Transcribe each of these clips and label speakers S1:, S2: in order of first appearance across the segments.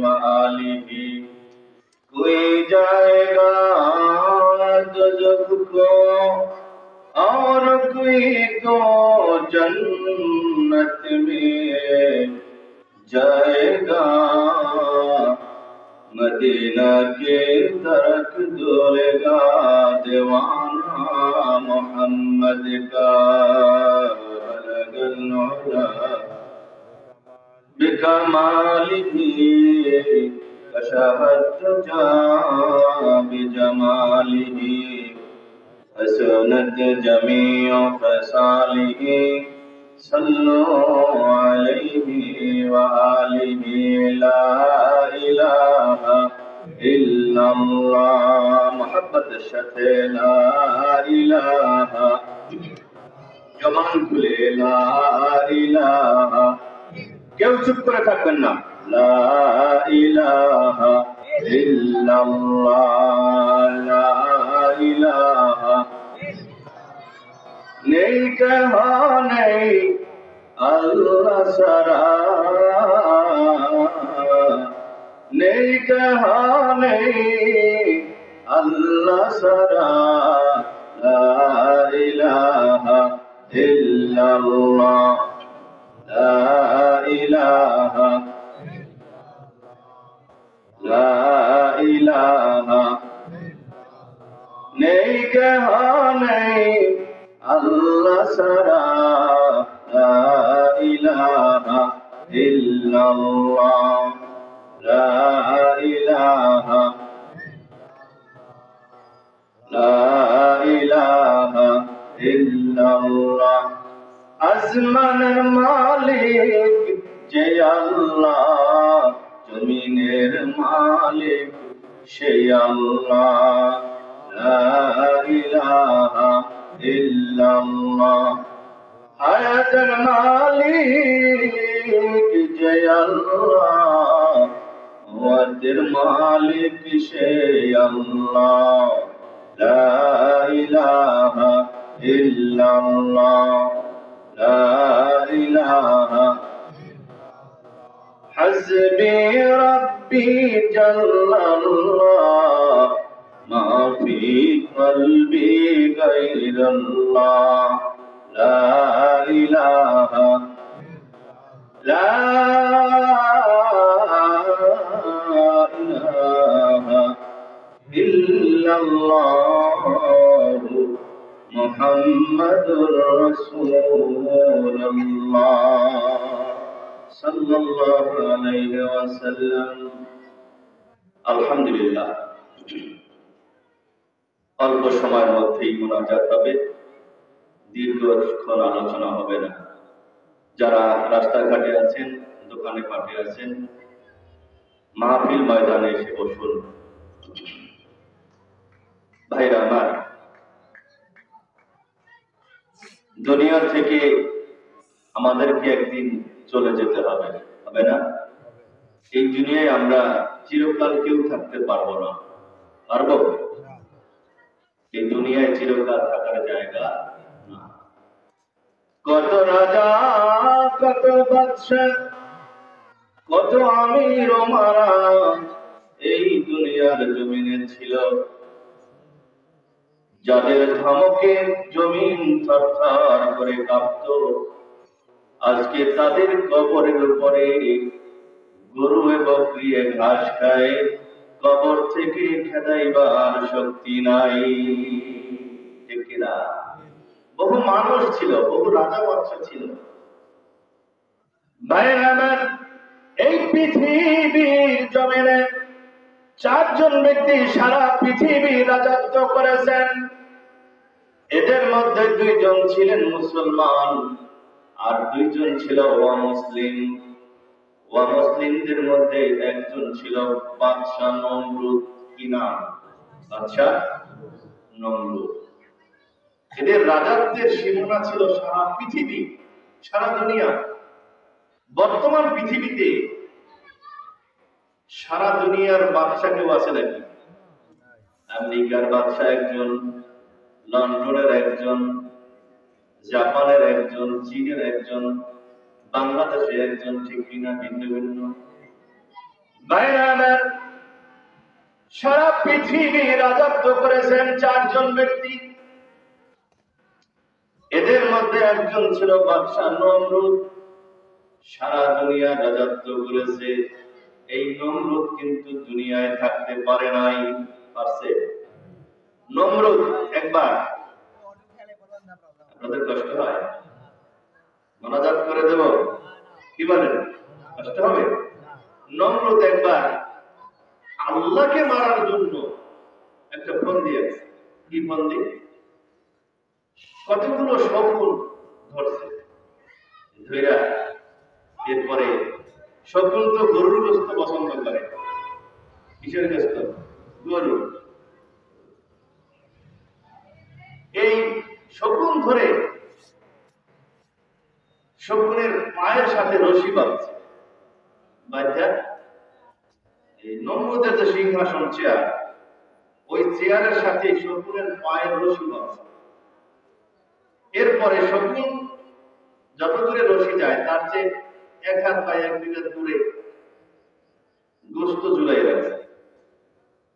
S1: व आलिहि। कोई जाएगा दोज़ख को और कोई तो जन्नत में जाएगा। मदीना के दरक डोलेगा दीवाना मोहम्मद का। बलगल उला बिकमालिही कशफत दुजा बिजमालिही। हसनत जमीउ फ़सालिही सल्लु अलैहि व आलिहि। ला इलाहा इल्लल्लाह। मोहब्बत साथे ला इलाहा। जबान खुले ला इलाहा। কেউ চুপ করে থাকবেন না। লা ইলাহা ইল্লাল্লাহ। লা ইলাহা নেই কহা নেই আল্লাহ সারা। নেই কহা নেই আল্লাহ সারা। লা ইলাহা ইল্লাল্লাহ। লা ইলাহা লা ইলাহা নেই কহা নেই আল্লাহ সারা। লা ইলাহা ইল্লাল্লাহ। লা ইলাহা লা ইলাহা ইল্লাল্লাহ। আসমানের মালিক যে আল্লাহ, জমিনের মালিক সে আল্লাহ। লা ইলাহা ইল্লাল্লাহ। হায়াতের মালিক যে আল্লাহ, মওতের মালিক সে আল্লাহ। লা ইলাহা ইল্লাল্লাহ। لا إله حسبي ربي جل الله ما في قلبي غير الله. لا إله لا إله إلا الله মুহাম্মাদুর রাসূলুল্লাহ সাল্লাল্লাহু আলাইহি ওয়াসাল্লাম। আলহামদুলিল্লাহ, অল্প সময়ের মধ্যেই মুনাজাত হবে, দীর্ঘক্ষণ আলোচনা হবে না। যারা রাস্তাঘাটে আছেন, দোকানে পাটে আছেন, মাহফিল ময়দানে এসে বসুন। ভাইরা আমার, দুনিয়া থেকে আমাদেরকে একদিন চলে যেতে হবে, হবে না? এই দুনিয়ায় আমরা চিরকাল কেউ থাকতে পারবো না। পারবো? এই দুনিয়ায় চিরকাল থাকার জায়গা না। কত রাজা, কত বাদশা, কত আমির ওমারা এই দুনিয়ার জমিনে ছিল, যাদের ধমকে জমিন থরথর করে কাঁপত। আজকে তাদের কবরের উপরে গরু বকরি ঘাস খায়, কবর থেকে খেদাইবার শক্তি নাই। ঠিক কিনা? বহু মানুষ ছিল, বহু রাজা বাদশা ছিল। ভাইরা আমার, এই পৃথিবীর জমিনে চারজন ব্যক্তি সারা পৃথিবী রাজত্ব করেছেন। এদের মধ্যে দুইজন ছিলেন মুসলমান আর দুইজন ছিল অমুসলিম। অমুসলিমদের মধ্যে একজন ছিল বাদশা নমরুদ। কি নাম? বাদশা নমরুদ। এদের রাজত্বের সীমানা ছিল সারা পৃথিবী, সারা দুনিয়া। বর্তমান পৃথিবীতে সারা দুনিয়ার বাদশা কেউ আছে নাকি? আমেরিকার বাদশা একজন, লন্ডনের একজন, জাপানের একজন, চীনের একজন, বাংলাদেশে একজন। ঠিক কিনা? ভিন্ন ভিন্ন। ভাইরা আমার, সারা পৃথিবী রাজত্ব করেছেন চারজন ব্যক্তি। এদের মধ্যে একজন ছিল বাদশাহ নমরুদ। সারা দুনিয়া রাজত্ব করেছে। এই নমরুদ কিন্তু দুনিয়ায় থাকতে পারে নাই। পারছে? নমরুদ একবার, আপনাদের কষ্ট হয়? মোনাজাত করে দেব? কি বলেন? কষ্ট হবে? নমরুদ একবার আল্লাহকে মারার জন্য একটা ফন্দি আছে। কি ফন্দি? কতগুলো শকুন ধরছে, ধইরা এরপরে শকুন তো গরুর গোস্ত পছন্দ করে। কিসের গোস্ত? গরু। এই শকুন ধরে শকুনের পায়ের সাথে রশি বাঁধছে। বাচ্চা এই নমরুদের যে সিংহাসন চেয়ার, ওই চেয়ারের সাথে শকুনের পায়ের রশি বাঁধছে। এরপরে শকুন যত দূরে রশি যায় তার চেয়ে 1 হাত বা 1 মিটার দূরে গোস্ত ঝুলাই রাখছে।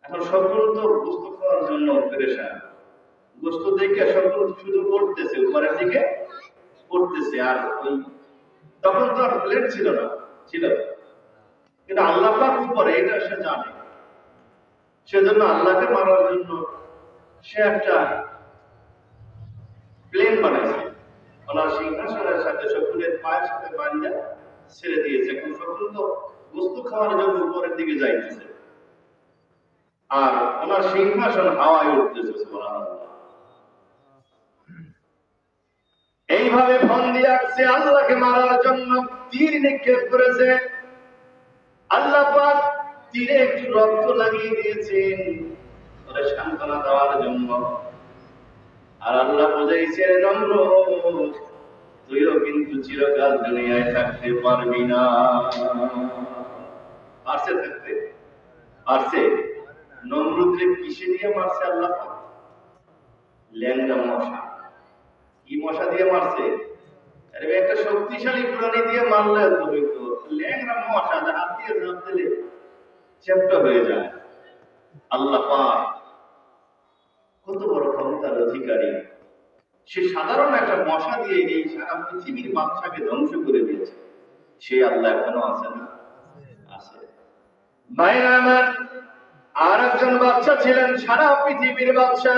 S1: এখন শকুন তো গোস্ত খাওয়ার জন্য পেরেশান। গোস্ত দেখে শকুন শুধু পড়তেছে, উপরের দিকে পড়তেছে। আর ওই তখন তো আর প্লেট ছিল না, ছিল কিন্তু আল্লাহ পাক উপরে, এটা সে জানে। সেজন্য আল্লাহকে মারার জন্য সে একটা প্লেন বানাইছে। ওনার সিংহাসনের সাথে শকুনের পায়ের সাথে বাঁধা ছেড়ে দিয়েছে। এখন শকুন তো গোস্ত খাওয়ার জন্য উপরের দিকে যাইতেছে, আর ওনার সিংহাসন হাওয়ায় উঠতেছে। সুবহানাল্লাহ। এইভাবে ফন্দি আঁকছে আল্লাহকে মারার জন্য, তীর নিক্ষেপ করেছে। আল্লাহ পাক তীরে একটু রক্ত লাগিয়ে দিয়েছেন ওরে সান্ত্বনা দেওয়ার জন্য। আর আল্লাহ বুঝাইছেন, নমরুদ তুইও কিন্তু চিরকাল দুনিয়ায় থাকতে পারবি না। পারছে থাকতে? পারছে? নমরুদকে কিসে দিয়ে মারছে আল্লাহ? ল্যাংড়া মশা। কি মশা দিয়ে মারছে? আরে একটা শক্তিশালী প্রাণী দিয়ে মারলে তো হইতো, ল্যাংড়া মশা যা হাত দিয়ে ঝাঁপ দিলে চ্যাপ্টা হয়ে যায়। আল্লাহ পাক কত বড় ক্ষমতার অধিকারী। সে সাধারণ একটা মশা দিয়ে এই সারা পৃথিবীর বাদশাকে ধ্বংস করে দিয়েছে। সে আল্লাহ এখনো আছে না? আছে। ভাইরা আমার, আর একজন বাদশা ছিলেন সারা পৃথিবীর বাদশা।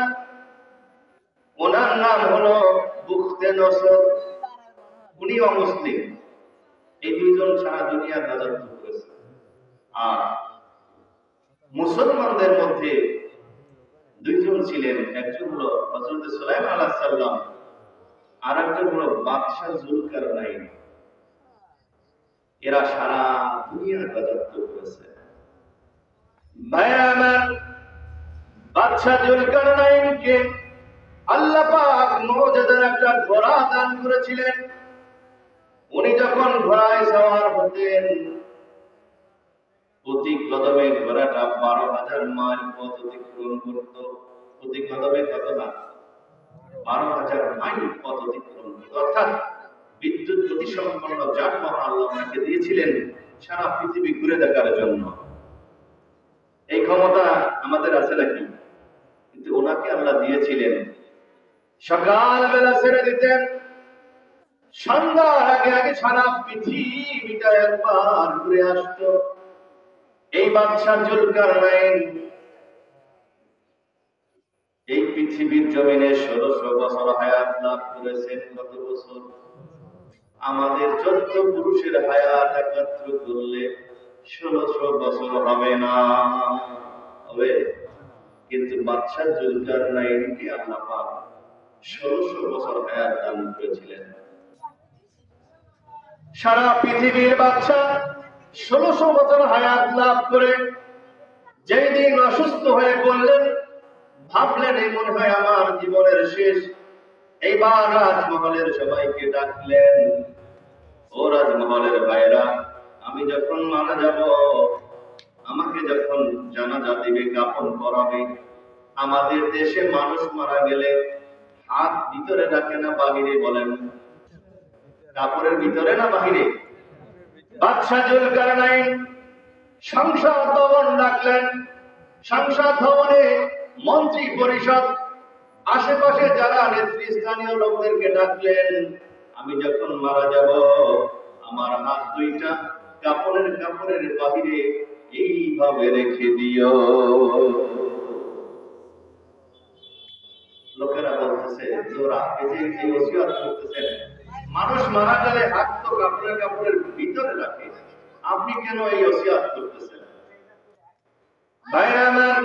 S1: ওনার নাম হলো বুখতে নসর। উনি অমুসলিম। এই দুইজন সারা দুনিয়ার রাজত্ব করেছে। আর মুসলমানদের মধ্যে দুইজন ছিলেন, একজন হলো হযরত সুলাইমান আলাইহিস সালাম, আর একজন হলো বাদশা যুলকারনাইন। এরা সারা দুনিয়ার রাজত্ব করেছে। ভাইরা আমার, বাদশা যুলকারনাইনকে আল্লাহ পাক মুজিজার একটা ঘোড়া দান করেছিলেন। উনি যখন ঘোড়ায় সওয়ার হতেন, প্রতি কদমে ঘোড়াটা 12,000 মাইল পথ অতিক্রম করত। প্রতি কদমে কত না? 12,000 মাইল পথ অতিক্রম করত। অর্থাৎ বিদ্যুৎ গতি সম্পন্ন যানবাহন আল্লাহ ওনাকে দিয়েছিলেন সারা পৃথিবী ঘুরে দেখার জন্য। এই ক্ষমতা আমাদের আছে নাকি? কিন্তু ওনাকে আল্লাহ দিয়েছিলেন। সকালবেলা ছেড়ে দিতেন, সন্ধ্যার আগে আগে সারা পৃথিবীটা একবার ঘুরে আসতো। এই বাদশা যুলকারনাইন এই পৃথিবীর জমিনে 1600 বছর হায়াত লাভ করেছেন। কত বছর? আমাদের 14 পুরুষের হায়াত একত্র করলে 1600 বছর হবে না। হবে? কিন্তু বাদশা যুলকারনাইনকে আল্লাহ পাক 1600 বছর হায়াত দান করেছিলেন। সারা পৃথিবীর বাদশা 1600 বছর হায়াত লাভ করে যেই দিন অসুস্থ হয়ে পড়লেন, ভাবলেন এই মনে হয় আমার জীবনের শেষ। এইবার রাজমহলের সবাইকে ডাকলেন, ও রাজমহলের ভাইরা, আমি যখন মারা যাব, আমাকে যখন জানাজা দিবে, কাফন পরাবে, আমাদের দেশে মানুষ মারা গেলে হাত ভিতরে রাখে না বাহিরে? বলেন, কাপড়ের ভিতরে না বাহিরে? বাদশা যুলকারনাইন সংসদ ভবন ডাকলেন। সংসদ ভবনে মন্ত্রী পরিষদ, আশেপাশে যারা নেতৃস্থানীয় লোকদেরকে ডাকলেন, আমি যখন মারা যাব আমার হাত দুইটা কাপড়ের বাহিরে এইভাবে রেখে দিও। লোকেরা বলতেছে, জোরা এই ওসিয়ত করতেছেন, মানুষ মারা গেলে হাত তো কাপড়ের ভিতরে রাখে, আপনি কেন এই ওসিয়ত করতেছেন? ভাইরা আমার,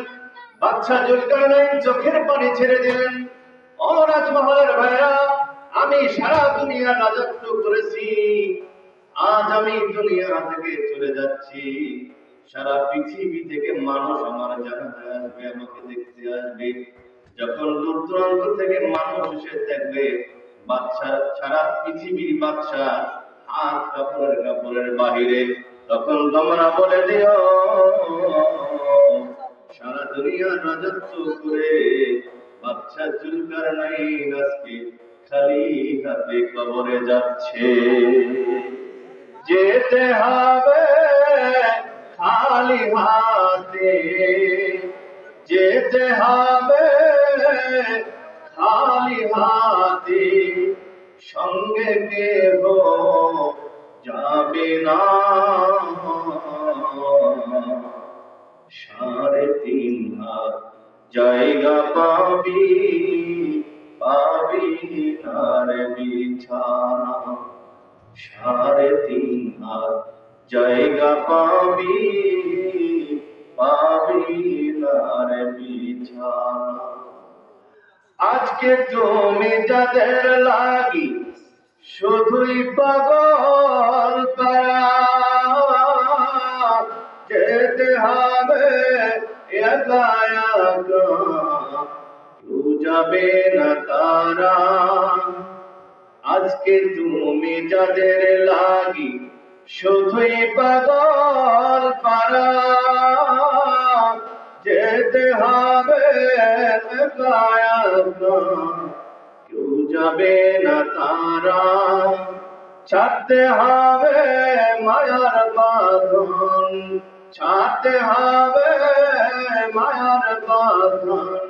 S1: বাদশা জুলকারনাইন চোখের পানি ছেড়ে দিলেন। ও রাজমহলের ভাইরা, আমি সারা দুনিয়া রাজত্ব করেছি, আজ আমি দুনিয়া থেকে চলে যাচ্ছি। সারা পৃথিবী থেকে মানুষ আমার জানাজায় আসবে, আমাকে দেখতে আসবে। যখন দূর দূরান্ত থেকে মানুষ এসে দেখবে বাদশা, সারা পৃথিবীর বাদশা হাত কাপড়ের বাহিরে, তখন তোমরা বলে দিও সারা দুনিয়া রাজত্ব করে বাদশা জুলকারনাইন আজকে খালি হাতে কবরে যাচ্ছে। যেতে হবে খালি হাতে, যেতে হবে খালি হাতে, সঙ্গে কেহ যাবে না। 3.5 হাত জায়গা পাবি, পাবি তার বিছানা। 3.5 হাত জায়গা পাবি, পাবি তার বিছানা। আজকে তুমি যাদের লাগি শুধুই পাগল পারা, যেতে হবে একা একা, কেউ যাবে না তারা। আজকে তুমি যাদের লাগি শুধুই পাগল পারা, যেতে হবে একা একা, কেউ যাবে না তারা। ছাড়তে হবে মায়ার বাঁধন, ছাড়তে হবে মায়ার বাঁধন,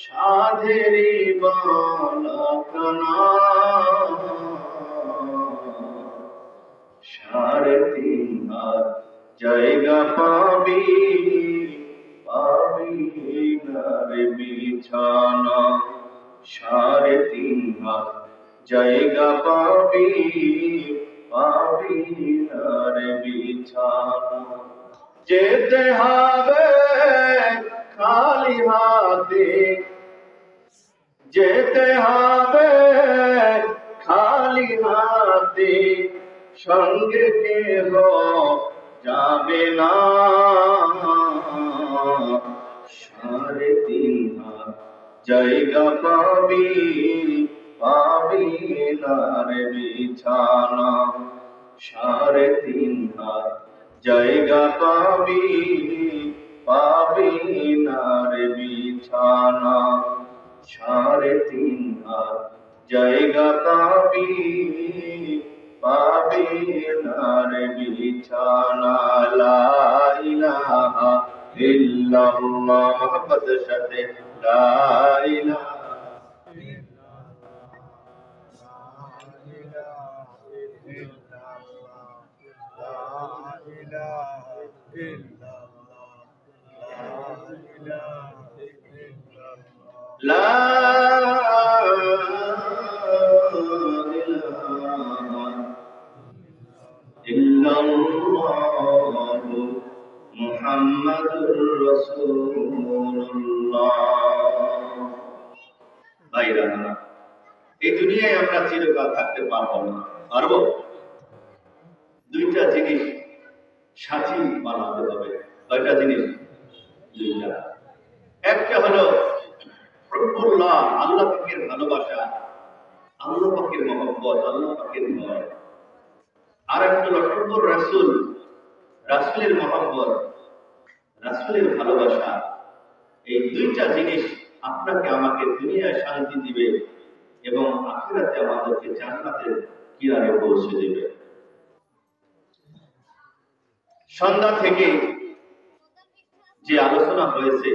S1: সাধেরই বলকনা। 3.5 হাত জায়গা পাবি, পাবি নার বিছানা। 3.5 হাত জায়গা পাবি, পাবি নার বিছানা। যেতে হবে খালি হাতে, যেতে হবে খালি হাতে, সঙ্গে কেহ যাবে না। 3.5 হাত জায়গা পাবি, পাবি নার বিছানা। 3.5 হাত জায়গা পাবি, পাবি নার বিছানা। 3.5 হাত জায়গা পাবি, পাবি নার বিছানা। লা ইলাহা ইল্লাল্লাহ, মুহাম্মাদের সাথে লা ইলাহা لا إله إلا الله محمد رسول الله। ভাইরা, এই দুনিয়ায় আমরা চিরকাল থাকতে পারবো না, পারবো? দুইটা জিনিস সাথী বানাতে হবে। কয়টা জিনিস? দুইটা। একটা হলো হুব্বুল্লাহ, আল্লাহ পাকের ভালোবাসা, আল্লাহ পাকের মহব্বত, আল্লাহ পাকের ভয়। আর একটা হলো হুব্বুর রাসূল, রাসূলের মহব্বত, রাসূলের ভালোবাসা। এই দুইটা জিনিস আপনাকে আমাকে দুনিয়ায় শান্তি দিবে এবং আখিরাতে আমাদেরকে জান্নাতের কিনারে পৌঁছে দেবে। সন্ধ্যা থেকে যে আলোচনা হয়েছে,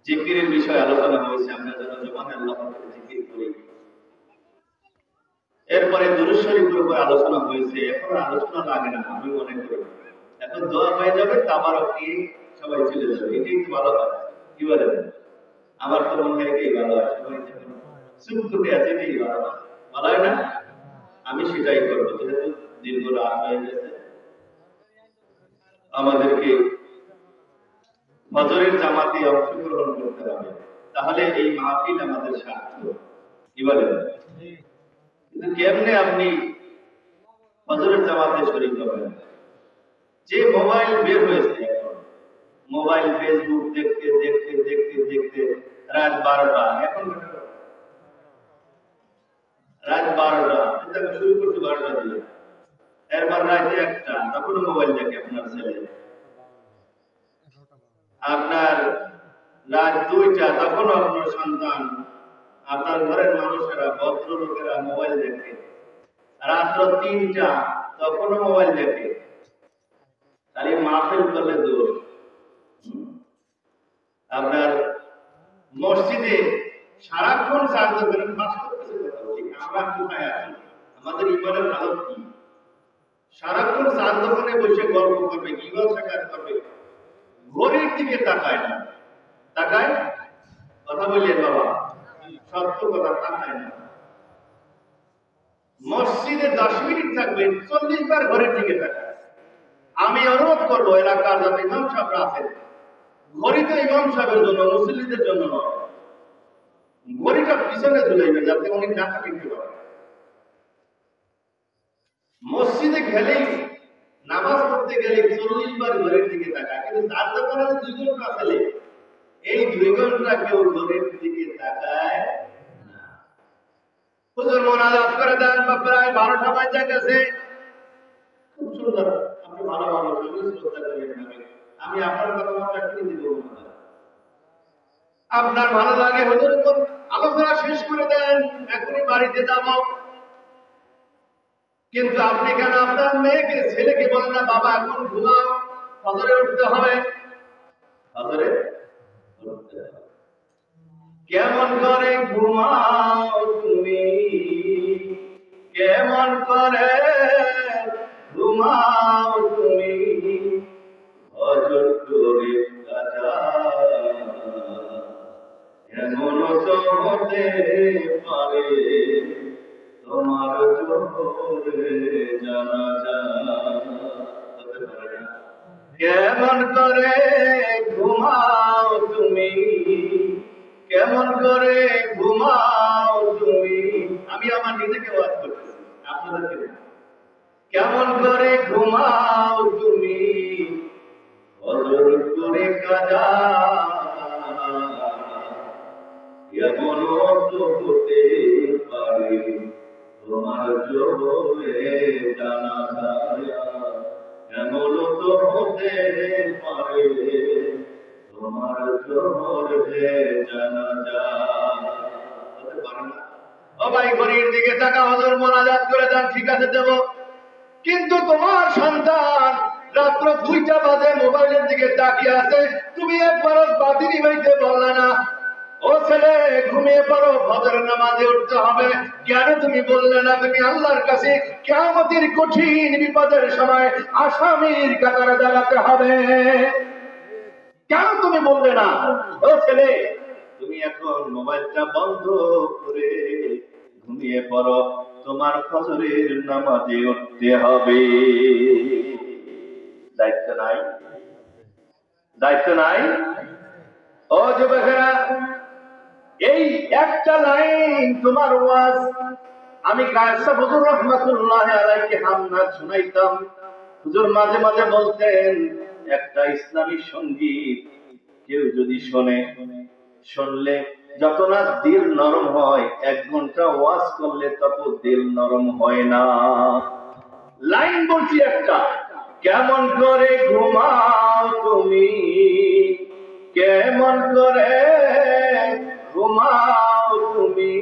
S1: জিকিরের বিষয়ে আলোচনা হয়েছে, আমরা যেন জবানে আল্লাহ পাকের জিকির করি। এরপরে দুরূদ শরীফের উপর আলোচনা হয়েছে। এখন আলোচনা লাগে না আমি মনে করি, এখন দোয়া হয়ে যাবে, তাবারক নিয়ে সবাই চলে যাবে, এটাই তো ভালো হয়। কি বলেন? আমার তো মনে হয় এটাই ভালো হয়, সবাই চুপ করে আছে, এটাই ভালো হয়, ভালো হয় না? আমি সেটাই করবো, যেহেতু দীর্ঘ রাত হয়ে গেছে। আমাদেরকে ফজরের জামাতে অংশগ্রহণ করতে হবে, তাহলে এই মাহফিল আমাদের সার্থক। কি বলেন? কিন্তু কেমনে আপনি ফজরের জামাতে শরীক হবেন? যে মোবাইল বের হয়েছে এখন, মোবাইল ফেসবুক দেখতে দেখতে দেখতে দেখতে রাত 12টা, এখন রাত 12টা, এটা শুরু করতে 12টা দিয়ে, এরপর রাত 1টা, তখনও মোবাইল দেখে আপনার ছেলে। আপনার রাত 2টা, তখনও আপনার সন্তান, আপনার ঘরের মানুষেরা, ভদ্রলোকেরা মোবাইল দেখে। রাত্র 3টা, তখনও মোবাইল দেখে। খালি মাহফিল করলে দোষ। আপনার মসজিদে সারাক্ষণ সাহায্য করেন, আমরা কোথায় আছি, আমাদের ইমানের হালত কি? সারাক্ষণ সাহায্যখানে বসে গল্প করবে, গীবত সাক্ষাৎ করবে, ঘড়ির দিকে তাকায় না। তাকায়? কথা বললেন বাবা, সত্য কথা, তাকায় না। মসজিদে 10 মিনিট থাকবেন, 40 বার ঘড়ির দিকে তাকায়। আমি অনুরোধ করবো এলাকার যারা ইমাম সাহেবরা আছেন, ঘড়ি তো ইমাম সাহেবের জন্য, মুসল্লিদের জন্য নয়। ঘড়িটা পিছনে ঝুলাইবেন যাতে উনি না থাকতে পারেন। মসজিদে গেলেই, নামাজ পড়তে গেলে 40 বার ঘড়ির দিকে তাকায়, কিন্তু তার দোকানে 2 ঘন্টা আসলে এই 2 ঘন্টা কেউ ঘড়ির দিকে তাকায় না। হুজুর মোনাজাত করে দেন, প্রায় 12টা বাজে গেছে। খুব সুন্দর, আপনি ভালো মানুষ, আমি শ্রদ্ধা করি আপনাকে, আমি আপনার কথা মতো এখনই দিব না। আপনার ভালো লাগে হুজুর আলোচনা শেষ করে দেন, এখনই বাড়িতে যাব। কিন্তু আপনি কেন আপনার মেয়েকে, ছেলেকে বলেন না, বাবা এখন ঘুমাও, ফজরে উঠতে হবে। ফজরে উঠতে হবে। কেমন করে ঘুমাও তুমি, কেমন করে ঘুমাও তুমি, ফজর করে কাজা, এমন তো হতে পারে তোমার জোরে জানাজা। কেমন করে ঘুমাও তুমি, কেমন করে ঘুমাও তুমি, আমি আমার নিজেকে ওয়াজ করতেছি, আপনাদেরকে। কেমন করে ঘুমাও তুমি, ফজর করে কাজা, এমন তো হতে পারে তোমার জোরে জানাজা, এমন তো হতে পারে তোমার জোরে জানাজা। হতে পারে না? ও ভাই, ঘড়ির দিকে তাকা, হুজুর মোনাজাত করে দেন, ঠিক আছে দেব। কিন্তু তোমার সন্তান রাত্র 2টা বাজে মোবাইলের দিকে তাকিয়ে আছে, তুমি একবারও বাতি নিবাইতে বললে না। ও ছেলে, ঘুমিয়ে পড়ো, ফজরের নামাজে উঠতে হবে। কেন তুমি বললে না? তুমি আল্লাহর কাছে কিয়ামতের কঠিন বিপদের সময় আসামির কাতারে দাঁড়াতে হবে, কেন তুমি বললে না? ও ছেলে, তুমি এখন মোবাইলটা বন্ধ করে ঘুমিয়ে পড়ো, তোমার ফজরের নামাজে উঠতে হবে। দায়িত্ব নাই? দায়িত্ব নাই? ও যুবকেরা, এই একটা লাইন তোমার ওয়াজ আমি কায়সা হুজুর রাহমাতুল্লাহ আলাইহি হামনাত শুনাইতাম। হুজুর মাঝে মাঝে বলতেন, একটা ইসলামী সঙ্গীত কেউ যদি শুনলে যত না দিল নরম হয়, 1 ঘন্টা ওয়াজ করলে তত দিল নরম হয় না। লাইন বলছি একটা, কেমন করে ঘুমাও তুমি, কেমন করে ঘুমাও তুমি,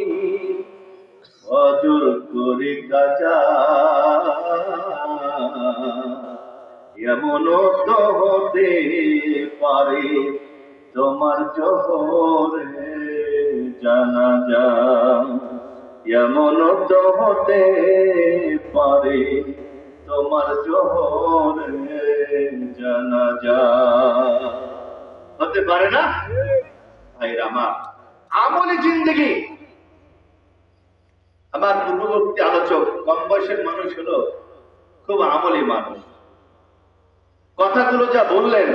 S1: ফজর করে কাজা, এমনও তো হতে পারে তোমার জোহরে জানাজা, এমনও তো হতে পারে তোমার জোহরে জানাজা। হতে পারে না ভাইরা আমার? আমলি জিন্দেগি। আমার পূর্ববর্তী আলোচক কম বয়সের মানুষ হলো, খুব আমলি মানুষ। কথাগুলো যা বললেন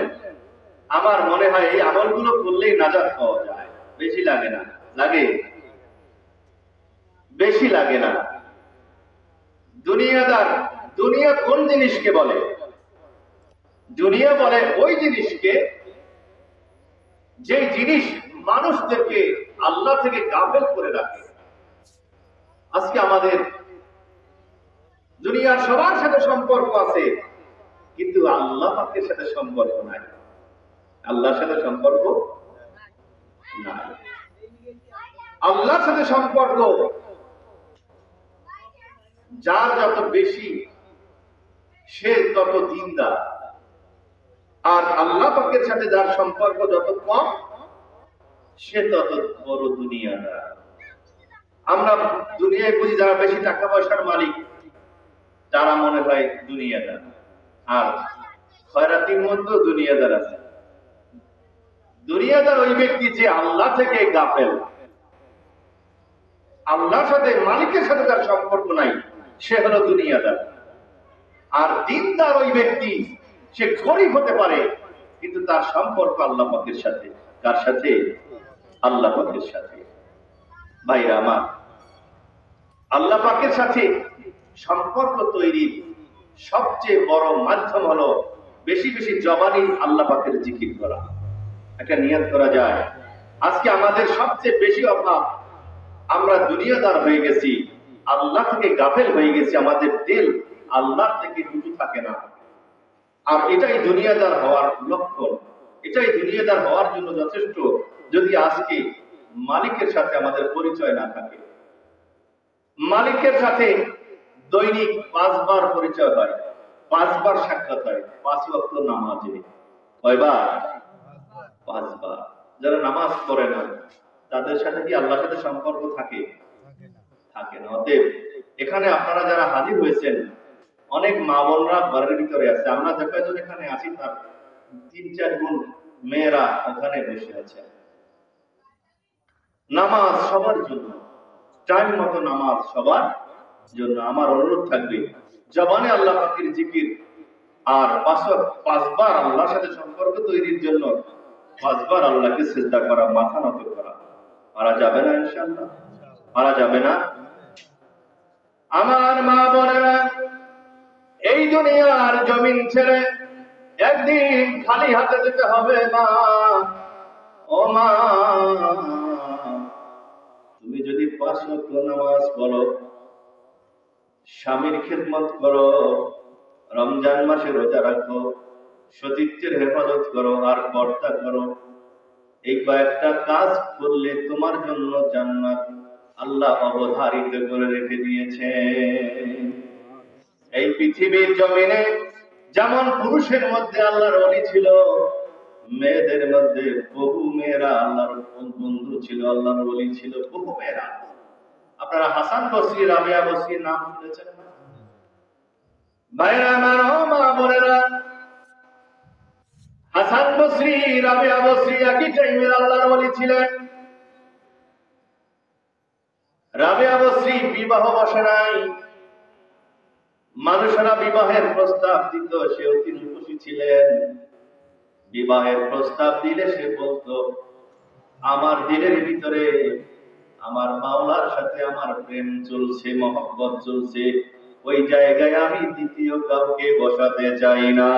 S1: আমার মনে হয় এই আমলগুলো করলেই নাজাত পাওয়া যায়। বেশি লাগে না, লাগে বেশি লাগে না। দুনিয়াদার, দুনিয়া কোন জিনিসকে বলে? দুনিয়া বলে ওই জিনিসকে যে জিনিস মানুষদেরকে আল্লাহ থেকে গাফেল করে রাখে। আজকে আমাদের দুনিয়ার সবার সাথে সম্পর্ক আছে, কিন্তু আল্লাহ পাকের সাথে সম্পর্ক নাই। আল্লাহর সাথে সম্পর্ক নাই। আল্লাহর সাথে সম্পর্ক যার যত বেশি সে তত দিনদার, আর আল্লাহ পাকের সাথে যার সম্পর্ক যত কম সে তত বড় দুনিয়াদার। আমরা দুনিয়ায় বুঝি যারা বেশি টাকা পয়সার মালিক তারা মনে হয় দুনিয়াদার, আর খয়রাতির মধ্যেও দুনিয়াদার আছে। দুনিয়াদার ওই ব্যক্তি যে আল্লাহ থেকে গাফেল, আল্লাহর সাথে মালিকের সাথে তার সম্পর্ক নাই, সে হলো দুনিয়াদার। আর দিনদার ওই ব্যক্তি, সে গরিব হতে পারে কিন্তু তার সম্পর্ক আল্লাহ পাকের সাথে। কার সাথে? আল্লাহ পাকের সাথে। ভাইরা আমার, আল্লাহ পাকের সাথে সম্পর্ক তৈরির সবচেয়ে বড় মাধ্যম হলো বেশি বেশি জবানি আল্লাহ পাকের জিকির করা। একটা নিয়ত করা যায়। আজকে আমাদের সবচেয়ে বেশি অভাব, আমরা দুনিয়াদার হয়ে গেছি, আল্লাহ থেকে গাফেল হয়ে গেছি। আমাদের দিল আল্লাহ থেকে দূরে থাকে না। আর এটাই দুনিয়াদার হওয়ার লক্ষণ, এটাই দুনিয়াদার হওয়ার জন্য যথেষ্ট। যদি আজকে মালিকের সাথে আমাদের পরিচয় না থাকে, মালিকের সাথে দৈনিক 5 বার পরিচয় হয়, 5 বার সাক্ষাৎ হয়, 5 ওয়াক্ত নামাজে কয়বার? 5 বার। যারা নামাজ পড়ে না তাদের সাথে কি আল্লাহর সাথে সম্পর্ক থাকে? থাকে না। অতএব এখানে আপনারা যারা হাজির হয়েছেন, অনেক মা বোনরা ঘরের ভিতরে আছে। আমরা যে কয়জন এখানে আছি তার 3-4 গুণ মেয়েরা ওখানে বসে আছে। নামাজ সবার জন্য, টাইম মতো নামাজ সবার জন্য। আমার অনুরোধ থাকবে জবানে আল্লাহ পাকের জিকির, আর 5 বার আল্লাহর সাথে সম্পর্ক তৈরির জন্য 5 বার আল্লাহকে সিজদা করা, মাথা নত করা। পারা যাবে না ইনশাআল্লাহ? পারা যাবে না? আমার মা বোনেরা, এই দুনিয়ার জমিন ছেড়ে একদিন খালি হাতে যেতে হবে। মা, ও মা, তুমি যদি 5 ওয়াক্ত নামাজ পড়ো, স্বামীর খেদমত করো, রমজান মাসে রোজা রাখো, সতীত্বের হেফাজত করো, আর পর্দা করো, এই কয়েকটা কাজ করলে তোমার জন্য জান্নাত আল্লাহ অবধারিত করে রেখে দিয়েছে। এই পৃথিবীর জমিনে যেমন পুরুষের মধ্যে আল্লাহর ওলি ছিল, মেয়েদের মধ্যে বহু মেয়েরা আল্লাহর বন্ধু ছিল, আল্লাহর ওলি ছিল বহু মেয়েরা। আপনারা হাসান বসরি, রাবিয়া বসরির নাম শুনেছেন না? ভাইরা আমার, ও মা বোনেরা, হাসান বসরি, রাবিয়া বসরি একই টাইমে আল্লাহর ওলি ছিলেন। রাবিয়া বসরি বিবাহ বসে নাই, মানুষেরা বিবাহের প্রস্তাব দিত, সে অতি রূপসী ছিলেন। বিবাহের প্রস্তাব দিলে সে বলতো, আমার দিলের ভিতরে আমার মাওলার সাথে আমার প্রেম চলছে, মহব্বত চলছে, ওই জায়গায় আমি দ্বিতীয় কাউকে বসাতে চাই না।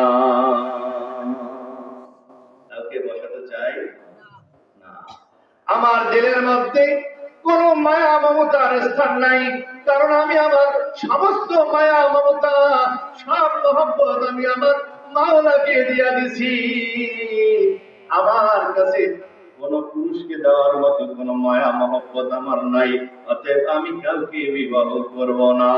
S1: কাউকে বসাতে চাই না। আমার দিলের মধ্যে কোন মায়া মমতার স্থান নাই, কারণ আমি আমার সমস্ত মায়া মমতা, সব মহব্বত আমি আমার মাওলাকে দিয়া দিছি। আমার কাছে কোন পুরুষকে দেওয়ার মতো কোন মায়া মহব্বত আমার নাই, অতএব আমি কাউকে বিবাহ করব না।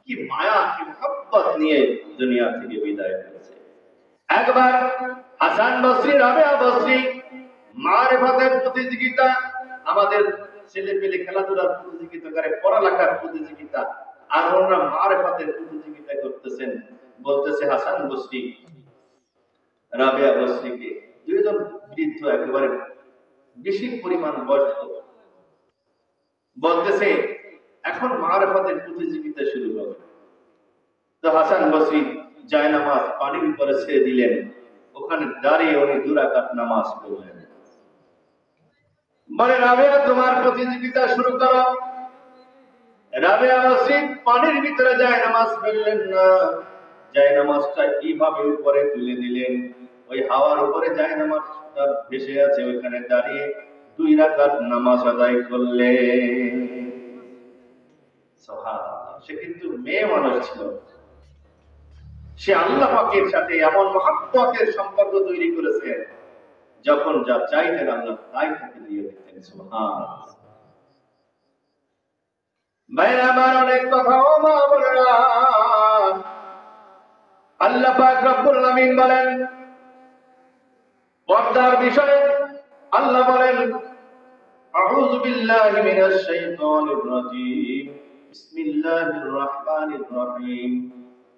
S1: কি মায়া কি মোহাব্বত নিয়ে দুনিয়া থেকে বিদায় হয়েছে। একবার হাসান বসরি রাবেয়া বসরি মারিফাতের প্রতিযোগিতা, আমাদের ছেলে পেলে খেলাধুলার প্রতিযোগিতা করে, পড়ালেখার প্রতিযোগিতা, আর ওনারা মারিফাতের প্রতিযোগিতা করতেছেন। বলতেছে হাসান বসরি রাবেয়া বসরিকে, দুইজন বৃদ্ধ একেবারে বেশি পরিমাণ বয়স্ক, বলতেছে এখন মারিফাতের প্রতিযোগিতা শুরু হবে। তো হাসান বসরি জায়নামাজ পানির উপরে ছেড়ে দিলেন, ওখানে দাঁড়িয়ে উনি 2 রাকাত নামাজ পড়লেন। বলে রাবেয়া তোমার প্রতিযোগিতা শুরু করো। রাবেয়া বসরি পানির ভিতরে জায়নামাজ ফেললেন না, জায়নামাজটা এইভাবে উপরে তুলে দিলেন, ওই হাওয়ার উপরে জায়নামাজটা ভেসে আছে, ওইখানে দাঁড়িয়ে 2 রাকাত নামাজ আদায় করলেন। সুবহানাল্লাহ। সে কিন্তু মেয়ে মানুষ ছিল, সে আল্লাহ পাকের সাথে এমন মহব্বতের সম্পর্ক তৈরি করেছে, যখন যা চাইতেন আল্লাহ তাই তাকে দিয়ে দিতেন। সুবহানাল্লাহ। ভাইরা আমার, অনেক কথা ও মা বোনেরা, আল্লাহ পাক রব্বুল আলামিন বলেন পর্দার বিষয়ে, আল্লাহ বলেন আউযু বিল্লাহি মিনাশ শাইতানির রাজীম, বিসমিল্লাহির রাহমানির রহিম,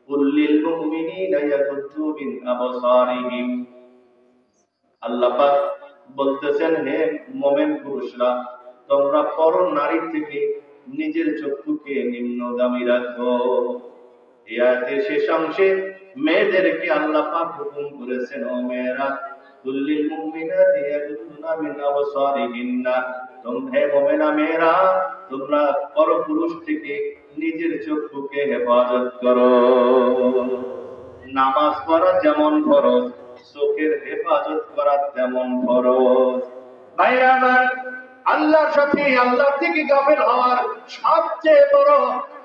S1: কুল লিল মুমিনিনা ইয়াগুদ্দু মিন আবসারিহিম। আল্লাহ পাক বলতেছেন, হে মুমিন পুরুষরা, তোমরা পর নারী থেকে নিজের চক্ষুকে নিম্নগামী রাখো। এই আয়াতের শেষ অংশে মেয়েদেরকে আল্লাহ পাক হুকুম করেছেন, ও মেয়েরা, কুল লিল মুমিনাতি ইয়াগুদ্দুনা মিন আবসারিহিন্না, তোমরা মুমিনা মেয়েরা, তোমরা পরপুরুষ থেকে নিজের চক্ষুকে হেফাজত করো। নামাজ পড়া যেমন ফরজ, চোখের হেফাজত করা তেমন ফরজ। ভাইরা আমার, আল্লাহর সাথে আল্লাহ থেকে গাফেল হওয়ার সবচেয়ে বড়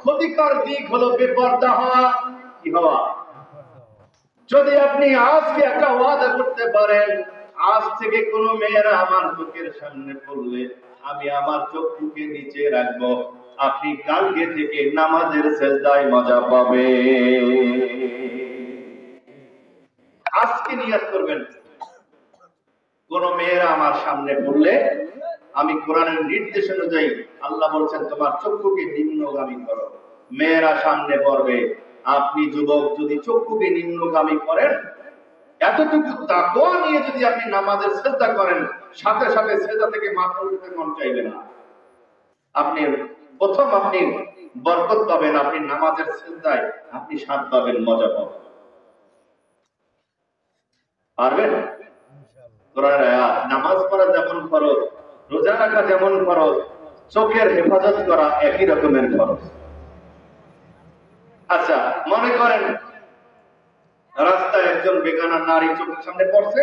S1: ক্ষতিকর দিক হলো বেপরদা হওয়া। কি হওয়া? যদি আপনি আজকে একটা ওয়াদা করতে পারেন, আজ থেকে কোন মেয়েরা আমার চোখের সামনে পড়লে আমি আমার চক্ষুকে নিচে রাখবো, আপনি কালকে থেকে নামাজের সেজদায় মজা পাবে। আজকে নিয়ত করবেন, কোন মেয়েরা আমার সামনে পড়লে আমি কোরআনের নির্দেশ অনুযায়ী, আল্লাহ বলছেন তোমার চক্ষুকে নিম্নগামী করো, মেয়েরা সামনে পড়বে, আপনি যুবক যদি চক্ষুকে নিম্নগামী করেন, এতটুকু তাকওয়া নিয়ে যদি আপনি নামাজের সেজদা করেন, সাথে সাথে সেজদা থেকে মাথা উঠাতে মন চাইবে না। আপনি প্রথম আপনি বরকত পাবেন, আপনি নামাজের সেজদায় আপনি স্বাদ পাবেন, মজা পাবেন। পারবেন? কোরআনের আয়াত, নামাজ পড়া যেমন ফরজ, রোজা রাখা যেমন ফরজ, চোখের হেফাজত করা একই রকমের ফরজ। আচ্ছা, মনে করেন রাস্তায় একজন বেগানা নারী চোখের সামনে পড়ছে,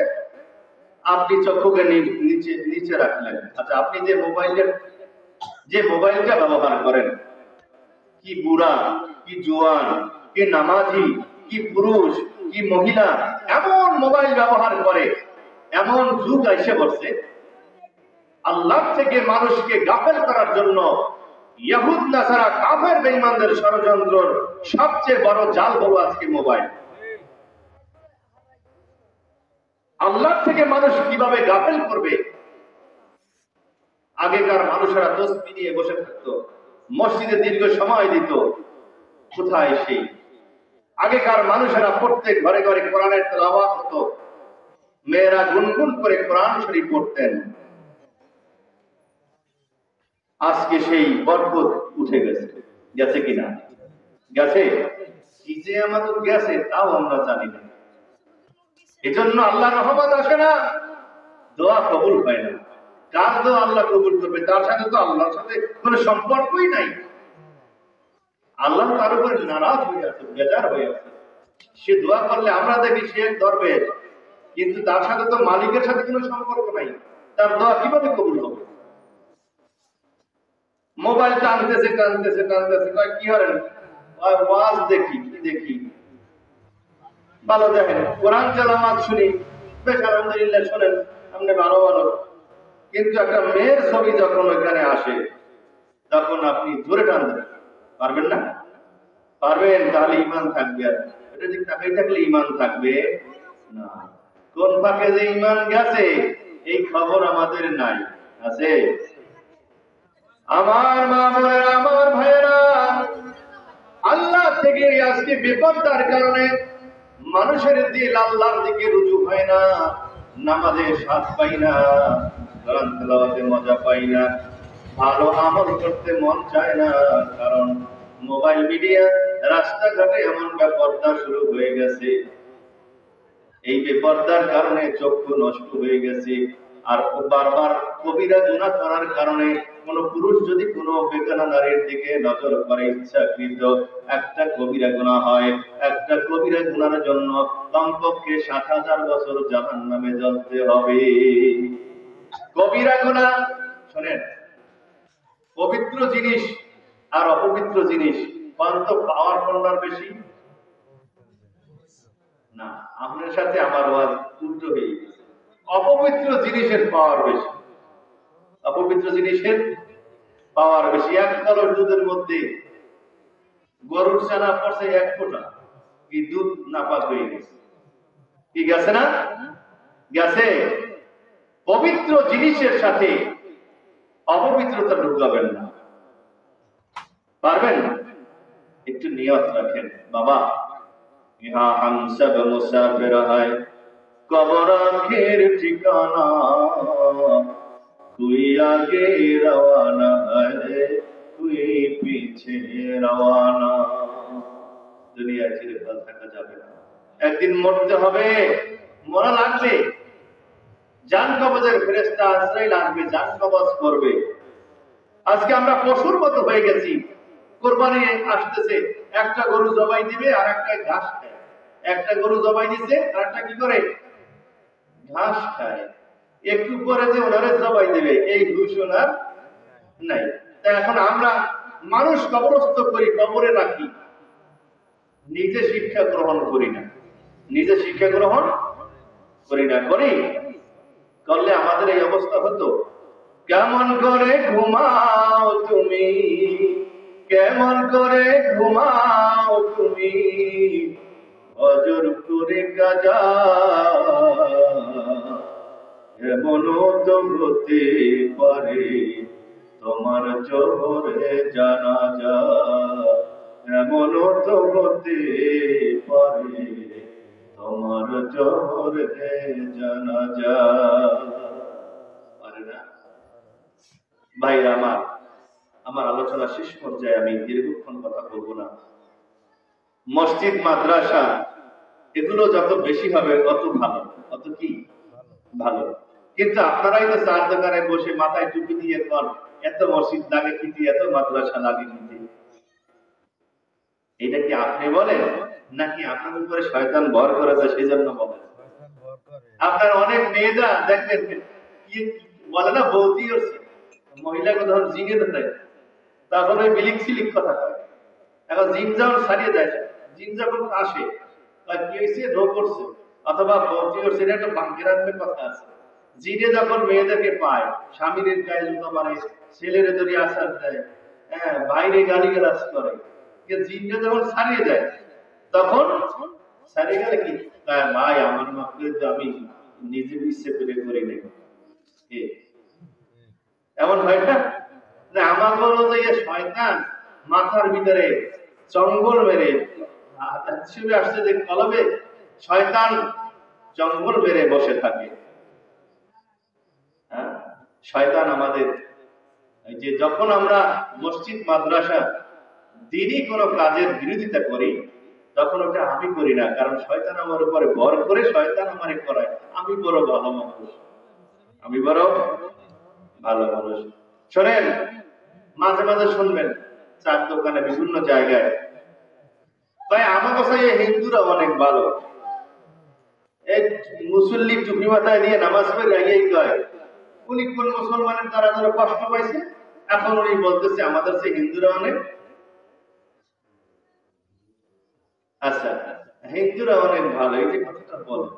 S1: আপনি চক্ষুকে নিচে নিচে রাখলেন। আচ্ছা, আপনি যে মোবাইলটা ব্যবহার করেন, কি বুড়া, কি জোয়ান, কি নামাজি, কি পুরুষ, কি মহিলা, এমন মোবাইল ব্যবহার করে, এমন যুগ এসে বসে, আল্লাহ থেকে মানুষকে গাফেল করার জন্য ইহুদ নাসারা কাফের বেঈমানদের ষড়যন্ত্রের সবচেয়ে বড় জাল হলো আজকে মোবাইল। আল্লাহ থেকে মানুষ কিভাবে গাফেল করবে? আগেকার মানুষেরা তসবিহ নিয়ে বসে থাকতো, মসজিদে দীর্ঘ সময় দিত, কোথায় সেই? আগেকার মানুষেরা প্রত্যেক ঘরে ঘরে কোরআনের তেলাওয়াত হতো, মেয়েরা গুনগুন করে কোরআন শরীফ পড়তেন। আজকে সেই বরকত উঠে গেছে কিনা? গেছে কি যে আমাদের গেছে তাও আমরা জানি না। এজন্য আল্লাহ রহমত আসে না, দোয়া কবুল হয় না। কার দোয়া আল্লাহ কবুল করবে? তার সাথে তো আল্লাহর সাথে কোনো সম্পর্কই নাই। আল্লাহ তার উপরে নারাজ হয়ে আছে, বেজার হয়ে আছে। সে দোয়া করলে আমরা দেখি সে ধরবে, কিন্তু তার সাথে তো মালিকের সাথে কোনো সম্পর্ক নাই, তার দোয়া কিভাবে কবুল হবে? মোবাইল টানতেছে টানতেছে টানতেছে, কি করেন? ওয়াজ দেখি, কি দেখি? ভালো দেখেন, কোরআন তেলাওয়াত শুনি, বেশ আলহামদুলিল্লাহ শোনেন, আপনি ভালো ভালো। কিন্তু একটা মেয়ের ছবি যখন ওখানে আসে, তখন আপনি জোরে টানতে পারবেন না। পারবেন? তাহলে ঈমান থাকবে। আর এটা যে তাকাই থাকলে ঈমান থাকবে না। কোন ফাঁকে যে ঈমান গেছে এই খবর আমাদের নাই। আছে? আমার মা বোনেরা, আমার ভাইয়েরা, আল্লাহ থেকে আজকে বিপদার কারণে মানুষের দিল আল্লাহর দিকে রুজু হয় না, নামাজে স্বাদ পাই না, কোরআন তেলাওয়াতে মজা পাই না, ভালো আমল করতে মন চায় না। কারণ মোবাইল মিডিয়া, রাস্তাঘাটে এমন বেপরদা শুরু হয়ে গেছে। এই বেপরদার কারণে চক্ষু নষ্ট হয়ে গেছে। আর বারবার কবিরা গুনাহ করার কারণে কোন পুরুষ যদি কোনো বেগানা নারীর দিকে নজর করে ইচ্ছাকৃত, একটা কবিরা গুনাহ হয়। একটা কবিরা গুনার জন্য কমপক্ষে ৭,০০০ বছর জাহান্নামে জ্বলতে হবে। কবিরা গুনাহ শোনেন, পবিত্র জিনিস আর অপবিত্র জিনিস কোনটা পাওয়ার কোনটার বেশি? না, আপনার সাথে আমার ওয়াজ উল্টো হয়ে গেছে। অপবিত্র জিনিসের পাওয়ার বেশি। অপবিত্র জিনিসের পাওয়ার বেশি। এক কলস দুধের মধ্যে গরুর ছানা পড়ছে ১ ফোঁটা, কি দুধ নাপাক হয়ে গেছে? কি গেছে না? গেছে। পবিত্র জিনিসের সাথে অপবিত্রতা ঢুকাবেন না। পারবেন? একটু নিয়ত রাখেন, বাবা ইহা হাম সব মুসাফির হয়, কবর আখের ঠিকানা, कोई आगे रवाना है, कोई पीछे रवाना। দুনিয়া চিরকাল থাকা যাবে না, একদিন মরতে হবে, মরা লাগবে। জান কবজের ফেরেশতা আজরাইল আসবে, জান কবজ করবে। আজকে আমরা পশুর মতো হয়ে গেছি। কুরবানি আসতেছে, একটা গরু জবাই দিবে আর একটা ঘাস খায়। একটা গরু জবাই দিছে আর একটা কি করে? ঘাস খায়। একটু পরে যে ওনারে জবাই দেবে এই হুঁশ ওনার নাই। তা এখন আমরা মানুষ কবরস্থ করি, কবরে রাখি, নিজে শিক্ষা গ্রহণ করি না। নিজে শিক্ষা গ্রহণ করি না। করি? করলে আমাদের এই অবস্থা হতো। কেমন করে ঘুমাও তুমি, কেমন করে ঘুমাও তুমি, অজর করে কাজা, এমনও তো হতে পারে তোমার জোহরে জানাজা, এমনও তো হতে পারে তোমার জোহরে জানাজা। পারে না? ভাইরা আমার, আমার আলোচনা শেষ পর্যায়ে, আমি দীর্ঘক্ষণ কথা বলবো না। মসজিদ মাদ্রাসা এগুলো যত বেশি হবে তত ভালো। অত কি ভালো। কিন্তু আপনারাই তো চার দোকানে বসে মাথায় টুপি দিয়ে কর এত মসজিদ লাগে কিতি, এত মাদ্রাসা লাগে কিতি। এটা কি আপনি বলেন নাকি আপনার উপরে শয়তান ভর করেছে সেই জন্য বলেন? আপনার অনেক মেয়েরা দেখবেন কি বলে না, বৌদি হচ্ছে মহিলাকে ধর জিঙে ধরে, তখন ওই বিলিক সিলিক কথা কয়। এখন জিন যখন ছাড়িয়ে যায়, জিন যখন আসে কি হয়েছে, রোগ করছে অথবা বৌদি হচ্ছে, এটা একটা বাঙ্কের কথা আছে। জিনে যখন মেয়েদেরকে পায়, স্বামীর গায়ে জুতো মারে, ছেলের ধরে আসার দেয়, হ্যাঁ, বাইরে গালিগালাজ করে, জিনটা যখন ছাড়িয়ে যায় তখন ছাড়িয়ে গেলে কি ভাই আমার মাকে তো আমি নিজে ইচ্ছে করে করি নাই, এমন হয় না? আমার বলো যে শয়তান মাথার ভিতরে জঙ্গল মেরে আসছে যে কলবে শয়তান জঙ্গল মেরে বসে থাকে। শয়তান আমাদের যে যখন আমরা মসজিদ মাদ্রাসা দিনই কোনো কাজের বিরোধিতা করি, তখন ওটা আমি করি না, কারণ শয়তান আমার উপরে ভর করে, শয়তান আমারে করায়। আমি বড় ভালো মানুষ, আমি বড় ভালো মানুষ। শোনেন, মাঝে মাঝে শুনবেন চার দোকানে বিভিন্ন জায়গায় ভাই আমার কাছে হিন্দুরা অনেক ভালো, এই মুসল্লি টুপি মাথায় নিয়ে নামাজ পড়ে এই কয় উনি কোন মুসলমানের দ্বারা যারা কষ্ট পাইছে, এখন উনি বলতেছে আমাদের সে হিন্দুরা অনেক। আচ্ছা, হিন্দুরা অনেক ভালো, এই যে কথাটা বলে,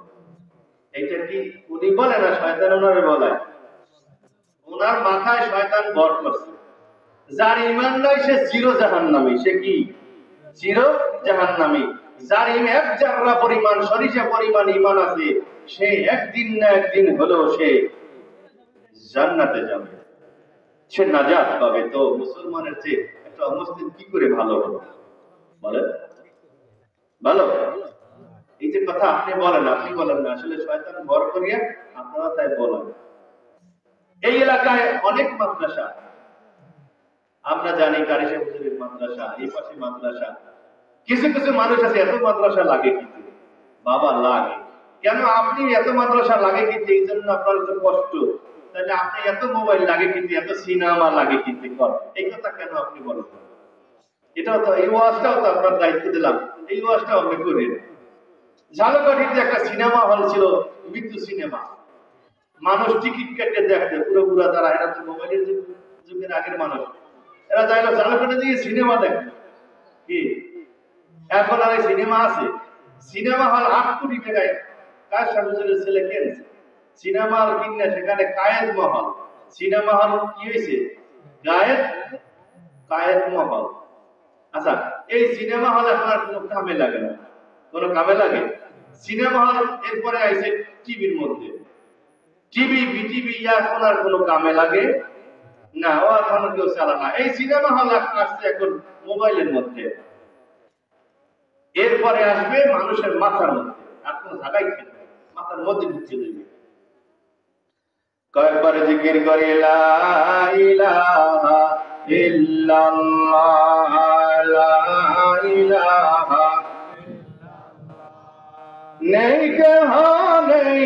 S1: এইটা কি উনি বলে না শয়তান ওনারে বলায়? ওনার মাথায় শয়তান ভর করছে। যার ঈমান নাই সে চির জাহান্নামী। সে কি? চির জাহান্নামী। যার এক জাররা পরিমাণ সরিষা পরিমাণ ঈমান আছে, সে একদিন না একদিন হলেও সে জান্নাতে যাবে, সে নাজাত পাবে। তো মুসলমানের চেয়ে একটা অমুসলিম কি করে ভালো হলো বলেন? ভালো? এই যে কথা আপনি বলেন, আপনি বলেন না, আসলে শয়তান ভর করিয়া আপনারা তাই বলেন। এই এলাকায় অনেক মাদ্রাসা, আমরা জানি কারিশা হুজুরের মাদ্রাসা, এই পাশে মাদ্রাসা, কিছু কিছু মানুষ আছে এত মাদ্রাসা লাগে কিন্তু বাবা লাগে কেন? আপনি এত মাদ্রাসা লাগে কিন্তু এই জন্য আপনার তো কষ্ট, তাহলে আপনি এত মোবাইল লাগে কিন্তু এত সিনেমা লাগে কিন্তু এই কথা কেন আপনি বলেন? এটাও তো, এই ওয়াজটাও তো আপনার দায়িত্ব দিলাম, এই ওয়াজটাও আপনি করেন। ঝালকাঠিতে একটা সিনেমা হল ছিল, মৃত্যু সিনেমা, মানুষ টিকিট কেটে দেখতে, পুরো পুরা তারা, এরা তো মোবাইলের যুগের আগের মানুষ, এরা যাইলো ঝালকাঠি দিয়ে সিনেমা দেখে। কি এখন আর এই সিনেমা আছে? সিনেমা হল 8 কোটি টাকায় কার সামনে ছেলে কিনছে সিনেমা হল কিনে, সেখানে কায়েদ মহল সিনেমা হল কি হয়েছে? কায়েদ মহল। আচ্ছা, এই সিনেমা হল এখন আর কোনো কামে লাগে না, কোনো কামে লাগে? সিনেমা হল এরপরে আইছে টিভির মধ্যে, টিভি বিটিভি, এখন আর কোনো কামে লাগে না, ও এখন কেউ চালা না। এই সিনেমা হল এখন আসছে এখন মোবাইলের মধ্যে, এরপরে আসবে মানুষের মাথার মধ্যে, আর কোনো জায়গায় থাকবে মাথার মধ্যে ঢুকছে দেবে। কয়েকবার জিকির করে লা ইলাহা ইল্লাল্লাহ, লা ইলাহা নেই কেহ নেই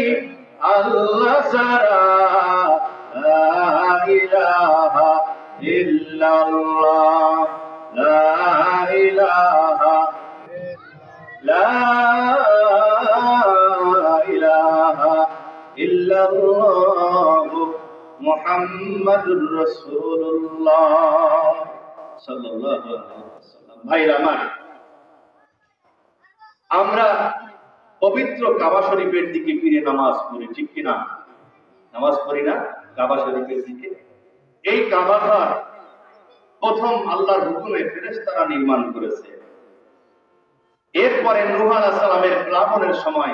S1: আল্লাহ ছাড়া, লা ইলাহা ইল্লাল্লাহ, লা ইলাহা, লা ইলাহা ইল্লাল্লাহ মুহাম্মাদুর রাসূলুল্লাহ সাল্লাল্লাহু আলাইহি ওয়াসাল্লাম। ভাইরা আমার, আমরা পবিত্র কাবা শরীফের দিকে ফিরে নামাজ পড়ি, ঠিক কিনা? নামাজ পড়ি না কাবা শরীফের দিকে? এই কাবা ঘর প্রথম আল্লাহর হুকুমে ফেরেশতারা নির্মাণ করেছে। এরপরে নূহ আলাইহিস সালামের প্লাবনের সময়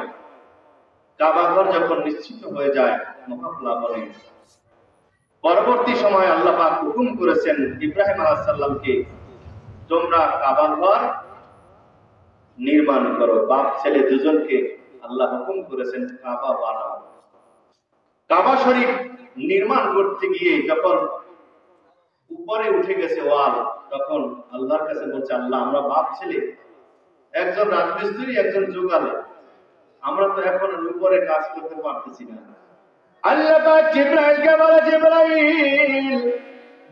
S1: কাবা ঘর যখন নিশ্চিত হয়ে যায় মহাপ্লাবনে, পরবর্তী সময় আল্লাহ পাক হুকুম করেছেন ইব্রাহিম আলাইহিস সালামকে, তোমরা কাবা ঘর নির্মাণ করো। বাপ ছেলে দুজনকে আল্লাহ হুকুম করেছেন কাবা বানাও। কাবা শরীফ নির্মাণ করতে গিয়ে যখন উপরে উঠে গেছে ওয়াল, তখন আল্লাহর কাছে বলছে, আল্লাহ আমরা বাপ ছেলে, একজন রাজমিস্ত্রি একজন যোগালে, আমরা তো এখন উপরে কাজ করতে পারতেছি না। আল্লাহ পাক জিবরাইলকে বলে, জিবরাইল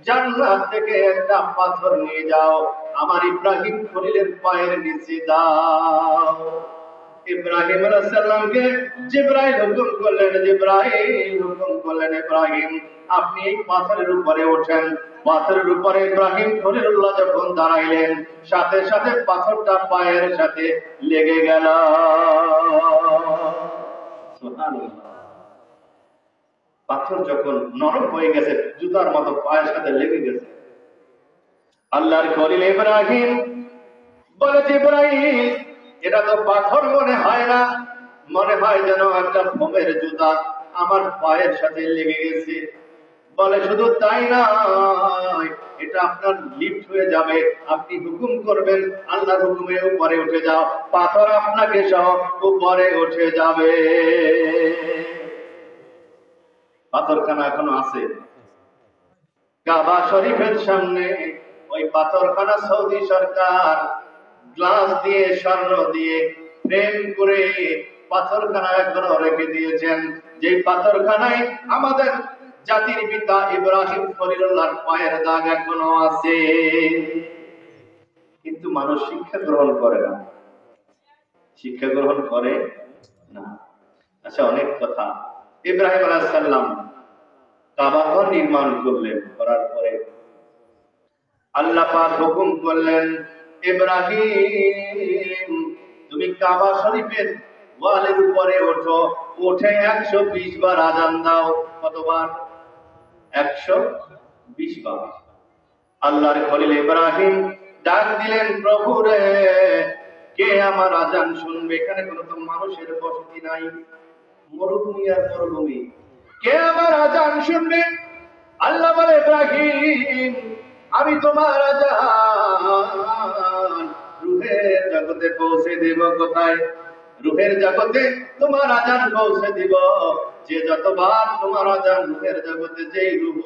S1: জান্নাত থেকে একটা পাথর নিয়ে যাও, আমার ইব্রাহিম খলিলের পায়ের নিচে দাও। ইব্রাহিম আলাইহিস সালামকে জিবরাইল হুকুম করলেন, জিবরাইল হুকুম করলেন, ইব্রাহিম আপনি এই পাথরের উপরে ওঠেন। পাথরের উপরে ইব্রাহিম খলিলুল্লাহ যখন দাঁড়াইলেন, সাথে সাথে পাথরটা পায়ের সাথে লেগে গেল। সুবহানাল্লাহ। পাথর যখন নরম হয়ে গেছে, জুতার মতো পায়ের সাথে লেগে গেছে, আল্লাহর খলিল ইব্রাহিম বলে, জিবরাইল এটা তো পাথর মনে হয় না, মনে হয় যেন একটা ফোমের জুতা আমার পায়ের সাথে লেগে গেছে। বলে শুধু তাই না, এটা আপনার লিফট হয়ে যাবে, আপনি হুকুম করবেন, আল্লাহর হুকুমে উপরে উঠে যাও, পাথর আপনাকে সহ উপরে উঠে যাবে। পাথরখানা এখনো আছে কাবা শরীফের সামনে। ওই পাথরখানা সৌদি সরকার গ্লাস দিয়ে, স্বর্ণ দিয়ে ফ্রেম করে পাথরখানা এখনো রেখে দিয়েছেন, যে পাথরখানায় আমাদের জাতির পিতা ইব্রাহিম খলিলুল্লাহর পায়ের দাগ এখনো আছে। কিন্তু মানুষ শিক্ষা গ্রহণ করে না, শিক্ষা গ্রহণ করে না। আচ্ছা, অনেক কথা। ইব্রাহিম আলাইহিস সালাম কাবা ঘর নির্মাণ করলেন, করার পরে আল্লাহ পাক হুকুম করলেন, ইব্রাহিম তুমি কাবা শরীফের ওয়ালের উপরে ওঠো, উঠে 120 বার আযান দাও। কতবার? 120 বার। আল্লাহর খলিল ইব্রাহিম ডাক দিলেন, প্রভু রে, কে আমার আজান শুনবে? এখানে কোনো তো মানুষের বসতি নাই, মরুভূমি আর মরুভূমি, কে আমার আজান শুনবে? আল্লাহ বলে, ইব্রাহিম, আমি তোমার আজান রূহের জগতে পৌঁছে দেব। কোথায়? রূহের জগতে তোমার আজান পৌঁছে দিব। যে যতবার তোমার আজান রূহের জগতে, যেই রূহ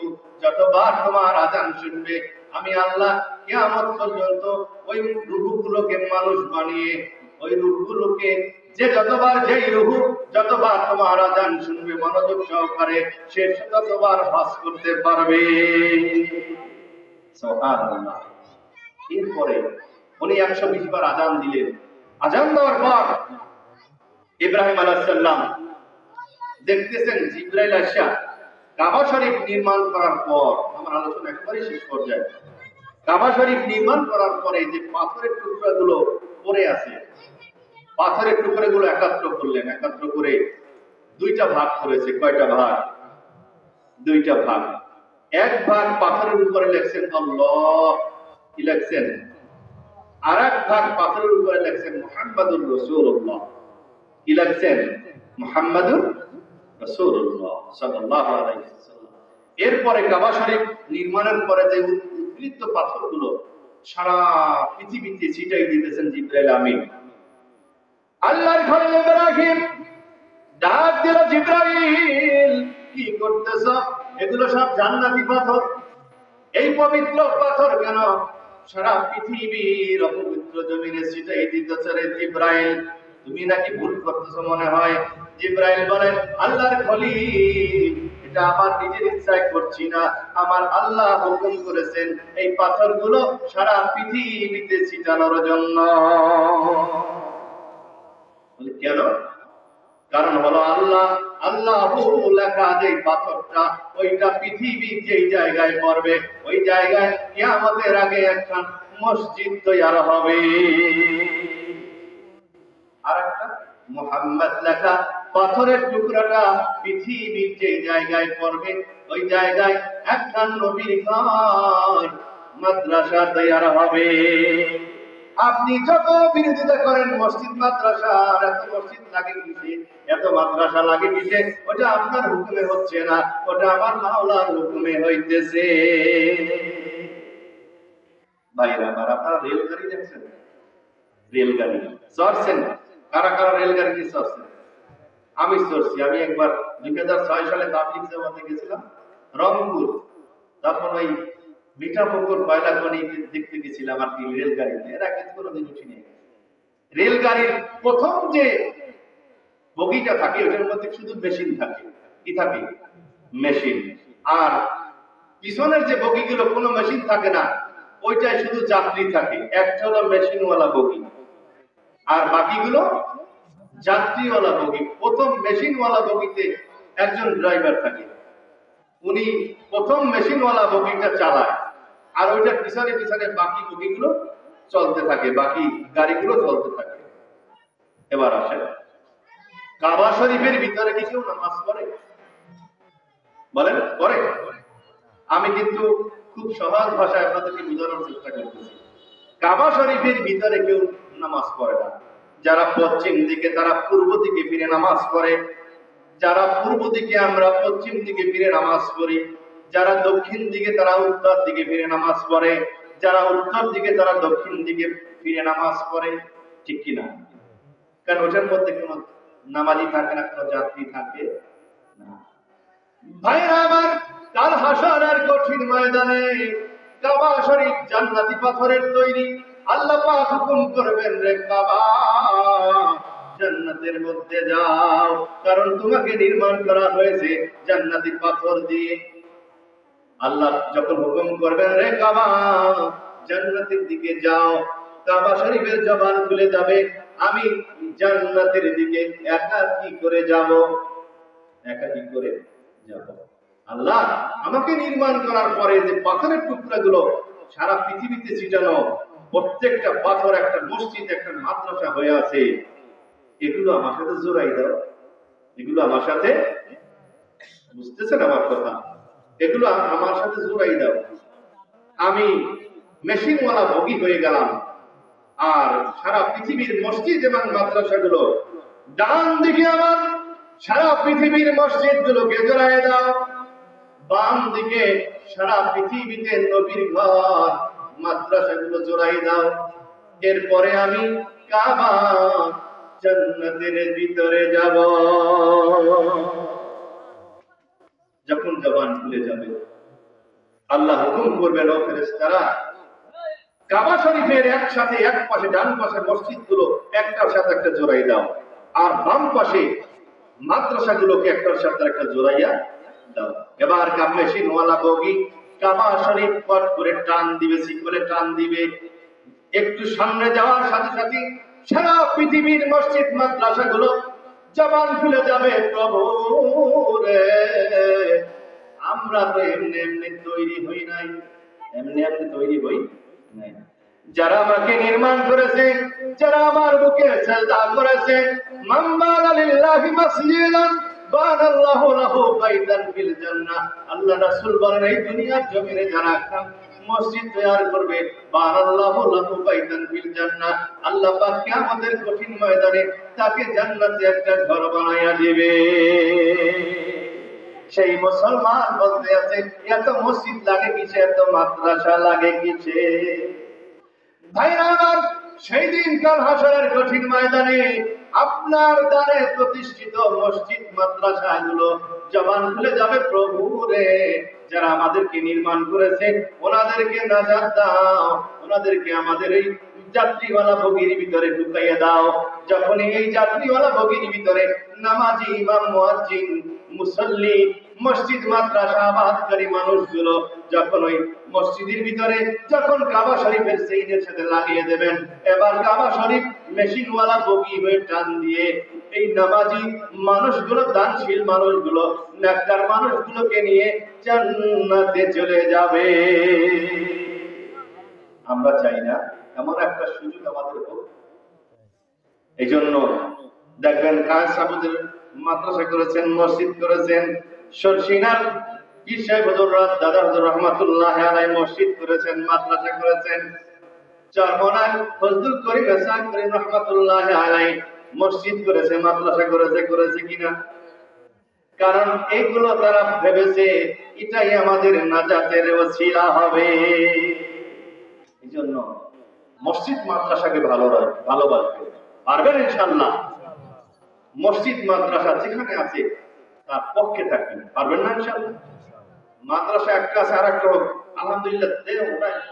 S1: যতবার তোমার আজান শুনবে, আমি আল্লাহ কিয়ামত পর্যন্ত ওই রূহগুলোকে মানুষ বানিয়ে, ওই রূহগুলোকে যে যতবার, যেই রূহ যতবার তোমার আজান শুনবে মনোযোগ সহকারে, সে ততবার হজ করতে পারবে। সুবহানাল্লাহ। এরপরে উনি 120 বার আজান দিলেন। আজান দেওয়ার পর ইব্রাহিম আলাইহিস সালাম দেখতেছেন জিবরাইল আসা কাবা শরীফ নির্মাণ করার পর, আমার আলোচনা একেবারে শেষ পর্যায়ে, কাবা শরীফ নির্মাণ করার পরে যে পাথরের টুকরাগুলো পড়ে আছে, পাথরের টুকরাগুলো একাত্র করলেন। একাত্র করে দুইটা ভাগ করেছে। কয়টা ভাগ? দুইটা ভাগ। এক ভাগ পাথরের উপরে লেখছেন আল্লাহ, কি লেখছেন? আর এক ভাগ পাথরের উপরে লেখছেন মুহাম্মাদুর রাসূলুল্লাহ, কি লেখছেন? মুহাম্মাদুর রাসূলুল্লাহ সাল্লাল্লাহু আলাইহি ওয়াসাল্লাম। এরপরে কাবা শরীফ নির্মাণের পরে যে উৎকৃষ্ট পাথরগুলো সারা পৃথিবীতে ছিটাই দিতেছেন জিবরাইল আমিন। আল্লাহর খলিল ইব্রাহিম ডাক দিল, জিবরাইল কি করতেছ? এগুলো সব জান্নাতি পাথর। এই পবিত্র পাথর কেন সারা পৃথিবীর অপবিত্র জমিনে ছিটাই দিতেছ রে জিবরাইল? তুমি নাকি ভুল করতেছ মনে হয়। জিবরাইল বলেন, আল্লাহর খলিল, এটা আমার নিজের ইচ্ছায় করছি না, আমার আল্লাহ হুকুম করেছেন এই পাথরগুলো সারা পৃথিবীতে ছিটানোর জন্য। কেন? কারণ হলো আল্লাহ লেখা যে পাথরটা, ওইটা পৃথিবীর যেই জায়গায় পড়বে, ওই জায়গায় কিয়ামতের আগে একটা মসজিদ তৈরি হবে। আর একটা মুহাম্মদ লেখা পাথরের টুকরাটা পৃথিবীর যেই জায়গায় পড়বে, ওই জায়গায় একটা নবীর ঘর, মাদ্রাসা তৈরি হবে। আপনি যত বিরোধিতা করেন মসজিদ মাদ্রাসার, এত মসজিদ লাগে কিসে, এত মাদ্রাসা লাগে কিসে, ওটা আপনার হুকুমে হচ্ছে না, ওটা আমার মাওলার হুকুমে হইতেছে। ভাইরা আমার, আপনারা রেলগাড়ি দেখছেন? রেলগাড়ি চড়ছেন? কারা কারা রেলগাড়িতে চড়ছেন? আমি চড়ছি। আমি একবার 2006 সালে তাবলিগ জামাতে গেছিলাম রংপুর, তখন ওই মিঠাপুকুর কয়লা খনি দেখতে গেছিলাম আর কি রেলগাড়িতে। এর আগে কোনোদিন উঠিনি। রেলগাড়ির প্রথম যে বগিটা থাকে ওটার মধ্যে শুধু মেশিন থাকে। কি থাকে? মেশিন। আর পিছনের যে বগিগুলো কোনো মেশিন থাকে না, ওইটাই শুধু যাত্রী থাকে। একটা হলো মেশিনওয়ালা বগি আর বাকিগুলো যাত্রীওয়ালা বগি। প্রথম মেশিনওয়ালা বগিতে একজন ড্রাইভার থাকে, উনি প্রথম মেশিনওয়ালা বগিটা চালায়, আর ওইটার পিছনে পিছনে বাকি বগিগুলো চলতে থাকে, বাকি গাড়িগুলো চলতে থাকে। এবার আসেন, কাবা শরীফের ভিতরে কি কেউ নামাজ পড়ে? বলেন, পড়ে? আমি কিন্তু খুব সহজ ভাষায় আপনাদেরকে বোঝানোর চেষ্টা করতেছি। কাবা শরীফের ভিতরে কেউ নামাজ পড়ে না। যারা পশ্চিম দিকে তারা পূর্ব দিকে ফিরে নামাজ পড়ে, যারা পূর্ব দিকে আমরা পশ্চিম দিকে ফিরে নামাজ পড়ি, যারা দক্ষিণ দিকে তারা উত্তর দিকে ফিরে নামাজ পড়ে, যারা উত্তর দিকে তারা দক্ষিণ দিকে ফিরে নামাজ পড়ে। ঠিক কিনা? কারণ ওটার মধ্যে কোনো নামাজি থাকে না, কোনো যাত্রী থাকে না। ভাইরা আমার, কাল হাসরের কঠিন ময়দানে কাবা শরীফ জান্নাতি পাথরের তৈরি। আল্লাহ পাক হুকুম করবেন, রে কাবা, জান্নাতের মধ্যে যাও, কারণ তোমাকে নির্মাণ করা হয়েছে জান্নাতি পাথর দিয়ে। আল্লাহ যখন হুকুম করবেন, রে কাবা, জান্নাতের দিকে যাও, কাবা শরীফের জবান খুলে যাবে, আমি জান্নাতের দিকে একা কি করে যাব? একা কি করে যাব? আল্লাহ আমাকে নির্মাণ করার পরে যে পাথরের টুকরাগুলো সারা পৃথিবীতে ছিটানো, প্রত্যেকটা পাথর একটা মসজিদ, একটা মাদ্রাসা হয়ে আছে, এগুলো আমার সাথে জোড়াই দাও। এগুলো আমার সাথে, বুঝতেছেন আমার কথা? এগুলো আমার সাথে জোড়াই দাও। আমি
S2: মেশিনওয়ালা বগি হয়ে গেলাম। আর সারা পৃথিবীর মসজিদ এবং মাদ্রাসাগুলো ডান দিকে আমার সারা পৃথিবীর মসজিদগুলোকে জড়ায় দাও, বাম দিকে সারা পৃথিবীতে নবীর ঘর মাদ্রাসাগুলো জড়াই দাও। এরপরে আমি কাবা জান্নাতের ভিতরে যাব। যখন জবান খুলে যাবে আল্লাহ হুকুম করবেন, ও ফেরেশতারা কাবা শরীফের একসাথে এক পাশে ডান পাশে মসজিদগুলো একটার সাথে একটা জোড়াই দাও, আর বাম পাশে মাদ্রাসাগুলোকে একটার সাথে একটা জোড়াইয়া দাও। এবার মেশিনওয়ালা বগি কাবা শরীফ পট করে টান দিবে, শিকলে টান দিবে। একটু সামনে যাওয়ার সাথে সাথে সারা পৃথিবীর মসজিদ মাদ্রাসাগুলো জবান খুলে যাবে, প্রভু রে আমরা তো এমনি এমনি তৈরি হই নাই, এমনি এমনি তৈরি হই নাই। যারা আমাকে নির্মাণ করেছে, যারা আমার বুকে সাজদা করেছে, মান বানা লিল্লাহি মাসজিদান বানাল্লাহু লাহু বাইতান ফিল জান্নাহ। আল্লাহ রাসূল বলেন এই দুনিয়ার জমিনে যারা মসজিদ তৈরি করবে, বানাল্লাহু লাহু বাইতান ফিল জান্নাহ, আল্লাহ পাক কিয়ামতের কঠিন ময়দানে তাকে জান্নাতে একটা ঘর বানায়া দিবে। সেই মুসলমান বলতে আছে এত মসজিদ লাগে কিসে, এত মাদ্রাসা লাগে কিসে? ভাইরা আমার, সেই দিন কাল হাসরের কঠিন ময়দানে আপনার দ্বারে প্রতিষ্ঠিত মসজিদ মাদ্রাসাগুলো জবান খুলে যাবে, প্রভু রে যারা আমাদেরকে নির্মাণ করেছে ওনাদেরকে নাজাত দাও, ওনাদেরকে আমাদের এই যাত্রীওয়ালা বগির ভিতরে ঢুকাইয়া দাও। যখন এই যাত্রীওয়ালা বগির ভিতরে নামাজি ইমাম মুয়াজ্জিন মুসল্লি মসজিদ মাদ্রাসা আবাদকারী মানুষগুলো যখন ওই মসজিদের ভিতরে যখন কাবা শরীফের সেইনের সাথে লাগিয়ে দেবেন, এবার কাবা শরীফ মেশিনওয়ালা বগি হয়ে টান দিয়ে এই নামাজি মানুষগুলো, দানশীল মানুষগুলো, নেককার মানুষগুলোকে নিয়ে জান্নাতে চলে যাবে। আমরা চাই না এমন একটা সুযোগ আমাদের হোক। এই জন্য দেখবেন কায়েস সাহেবদের মাদ্রাসা করেছেন, মসজিদ করেছেন, সরসিনার পীর সাহেব হুজুররাত দাদা হুজুর রহমাতুল্লাহ আলাইহি মসজিদ করেছেন, মাদ্রাসা করেছেন। চরমনায় ফজলুল করিম হাসান করিম রহমাতুল্লাহ আলাইহি মসজিদ করেছে, মাদ্রাসা করেছে কিনা? কারণ এগুলো তারা ভেবেছে এটাই আমাদের নাজাতের ওসিলা হবে। এই জন্য মসজিদ মাদ্রাসাকে ভালোবাসবে, পারবেন ইনশাআল্লাহ। মসজিদ মাদ্রাসা যেখানে আছে তার পক্ষে থাকবেন, পারবেন না ইনশাআল্লাহ? মাদ্রাসা একটা আছে আর একটা হোক, আলহামদুলিল্লাহ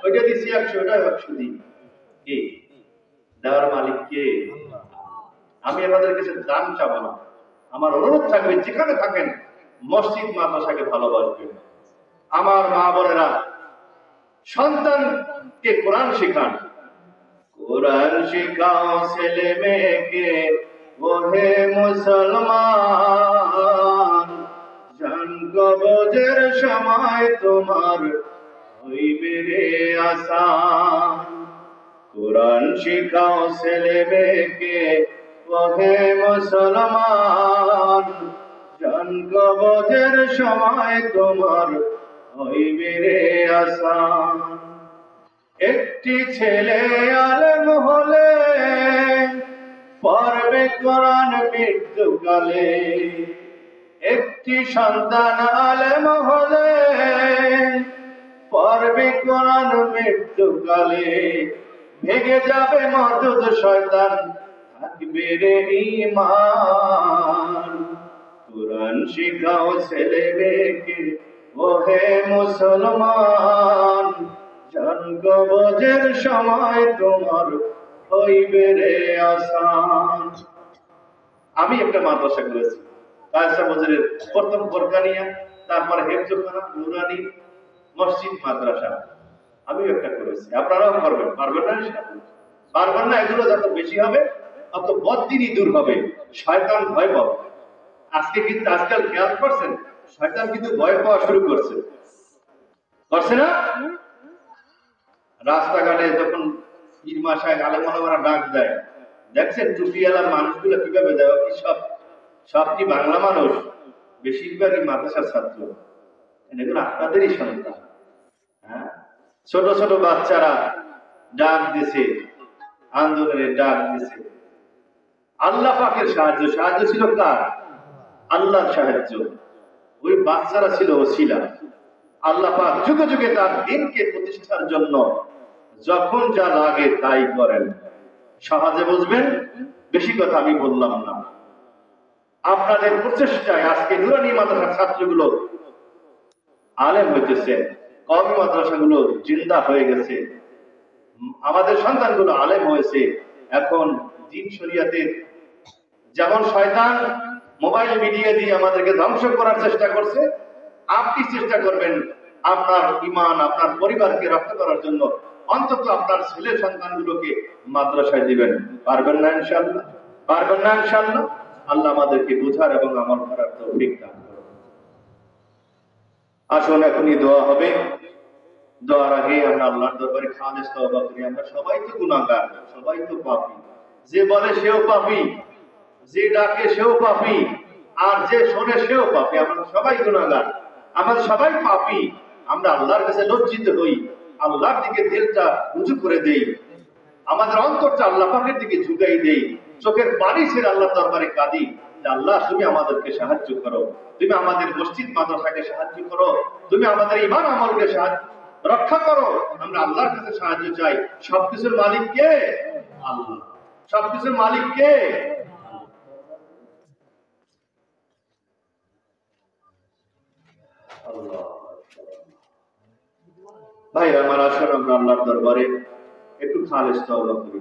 S2: ওইটা দিচ্ছি 100, ওটা 100 দিই, কি দেওয়ার মালিক কে? আমি আমাদের কাছে দান চাবো না, আমার অনুরোধ থাকবে যেখানে থাকেন মসজিদ মাদ্রাসাকে ভালোবাসবেন। আমার মা বোনেরা সন্তানকে কোরআন শেখান, কোরআন শেখাও ছেলে মেয়েকে, ওহে মুসলমান জান কবজের সময় তোমার হইবে রে আসান। কোরআন শেখাও ছেলে মেয়েকে, ওহে মুসলমান জান কবজের সময় তোমার হইবে রে আসান। একটি ছেলে আলেম হলে পড়বে কোরআন মৃত্যুকালে, একটি সন্তান আলেম হলে পড়বে কোরআন মৃত্যুকালে, ভেঙে যাবে মরদুদ শয়তান থাকবে রে ঈমান। কোরআন শিখাও ছেলে মেয়েকে, ওহে মুসলমান জান কবজের সময় তোমার হইবে রে আসান। আমি একটা মাদ্রাসা করেছি, কায়সা বজরের প্রথম ফরকানিয়া, তারপরে হেফজখানা, নুরানি মসজিদ মাদ্রাসা আমি একটা করেছি। আপনারাও করবেন, পারবেন না? পারবেন না? এগুলো যত বেশি হবে তত বদদিনই দূর হবে, শয়তান ভয় পাবে। আজকাল খেয়াল করছেন, শয়তান কিন্তু ভয় পাওয়া শুরু করছে না? রাস্তাঘাটে যখন পীর মাশায়েখ আলেম ওলামারা ডাক দেয়, দেখছেন টুপিওয়ালা মানুষগুলো কিভাবে দেয়? কি সব কি বাংলা মানুষ? বেশিরভাগই মাদ্রাসার ছাত্র, এগুলো আপনাদেরই সন্তান। হ্যাঁ, ছোট ছোট বাচ্চারা ডাক দিছে, আন্দোলনের ডাক দিছে। আল্লাহ পাকের সাহায্য, সাহায্য ছিল কার? আল্লাহর সাহায্য। ওই বাচ্চারা ছিল ওসিলা। আল্লাহ পাক যুগে যুগে তার দিনকে প্রতিষ্ঠার জন্য যখন যা লাগে তাই করেন। সহজে বুঝবেন, বেশি কথা আমি বললাম না। আপনাদের প্রচেষ্টায় আজকে নুরানি মাদ্রাসার ছাত্রগুলো আলেম হইতেছে, কওমি মাদ্রাসাগুলো জিন্দা হয়ে গেছে, আমাদের সন্তানগুলো আলেম হয়েছে। এখন দ্বীন শরিয়াতের যেমন শয়তান মোবাইল মিডিয়া দিয়ে আমাদেরকে ধ্বংস করার চেষ্টা করছে, আপনি চেষ্টা করবেন আপনার ঈমান, আপনার পরিবারকে রক্ষা করার জন্য। অন্তত আপনার ছেলে সন্তানগুলোকে মাদ্রাসায় দিবেন। পারবেন না ইনশাআল্লাহ? পারবেন না ইনশাআল্লাহ? আল্লাহ আমাদেরকে বুঝার এবং আমল করার তৌফিক দান করুন। আসুন এখনই দোয়া হবে। দোয়ার আগে আমরা আল্লাহর দরবারে খালেস তওবা করি। আমরা সবাই তো গুনাহগার, সবাই তো পাপী। যে বলে সেও পাপী, যে ডাকে সেও পাপী, আর যে শোনে সেও পাপী। আমরা সবাই গুনাহগার, আমরা সবাই পাপী। আমরা আল্লাহর কাছে লজ্জিত হই, আল্লাহর দিকে দিলটা রুজু করে দেই, আমাদের অন্তরটা আল্লাহ পাকের দিকে ঝুঁকাই দেই, চোখের পানি ছেড়ে আল্লাহর দরবারে কাঁদি যে আল্লাহ তুমি আমাদেরকে সাহায্য করো, তুমি আমাদের মসজিদ মাদ্রাসাকে সাহায্য করো, তুমি আমাদের ঈমান আমলকে রক্ষা করো। আমরা আল্লাহর কাছে সাহায্য চাই। সবকিছুর মালিক কে? আল্লাহ। সবকিছুর মালিক কে? আল্লাহ। ভাই আমার, আসুন আমরা আল্লাহর দরবারে একটু খালেস তওবা করি।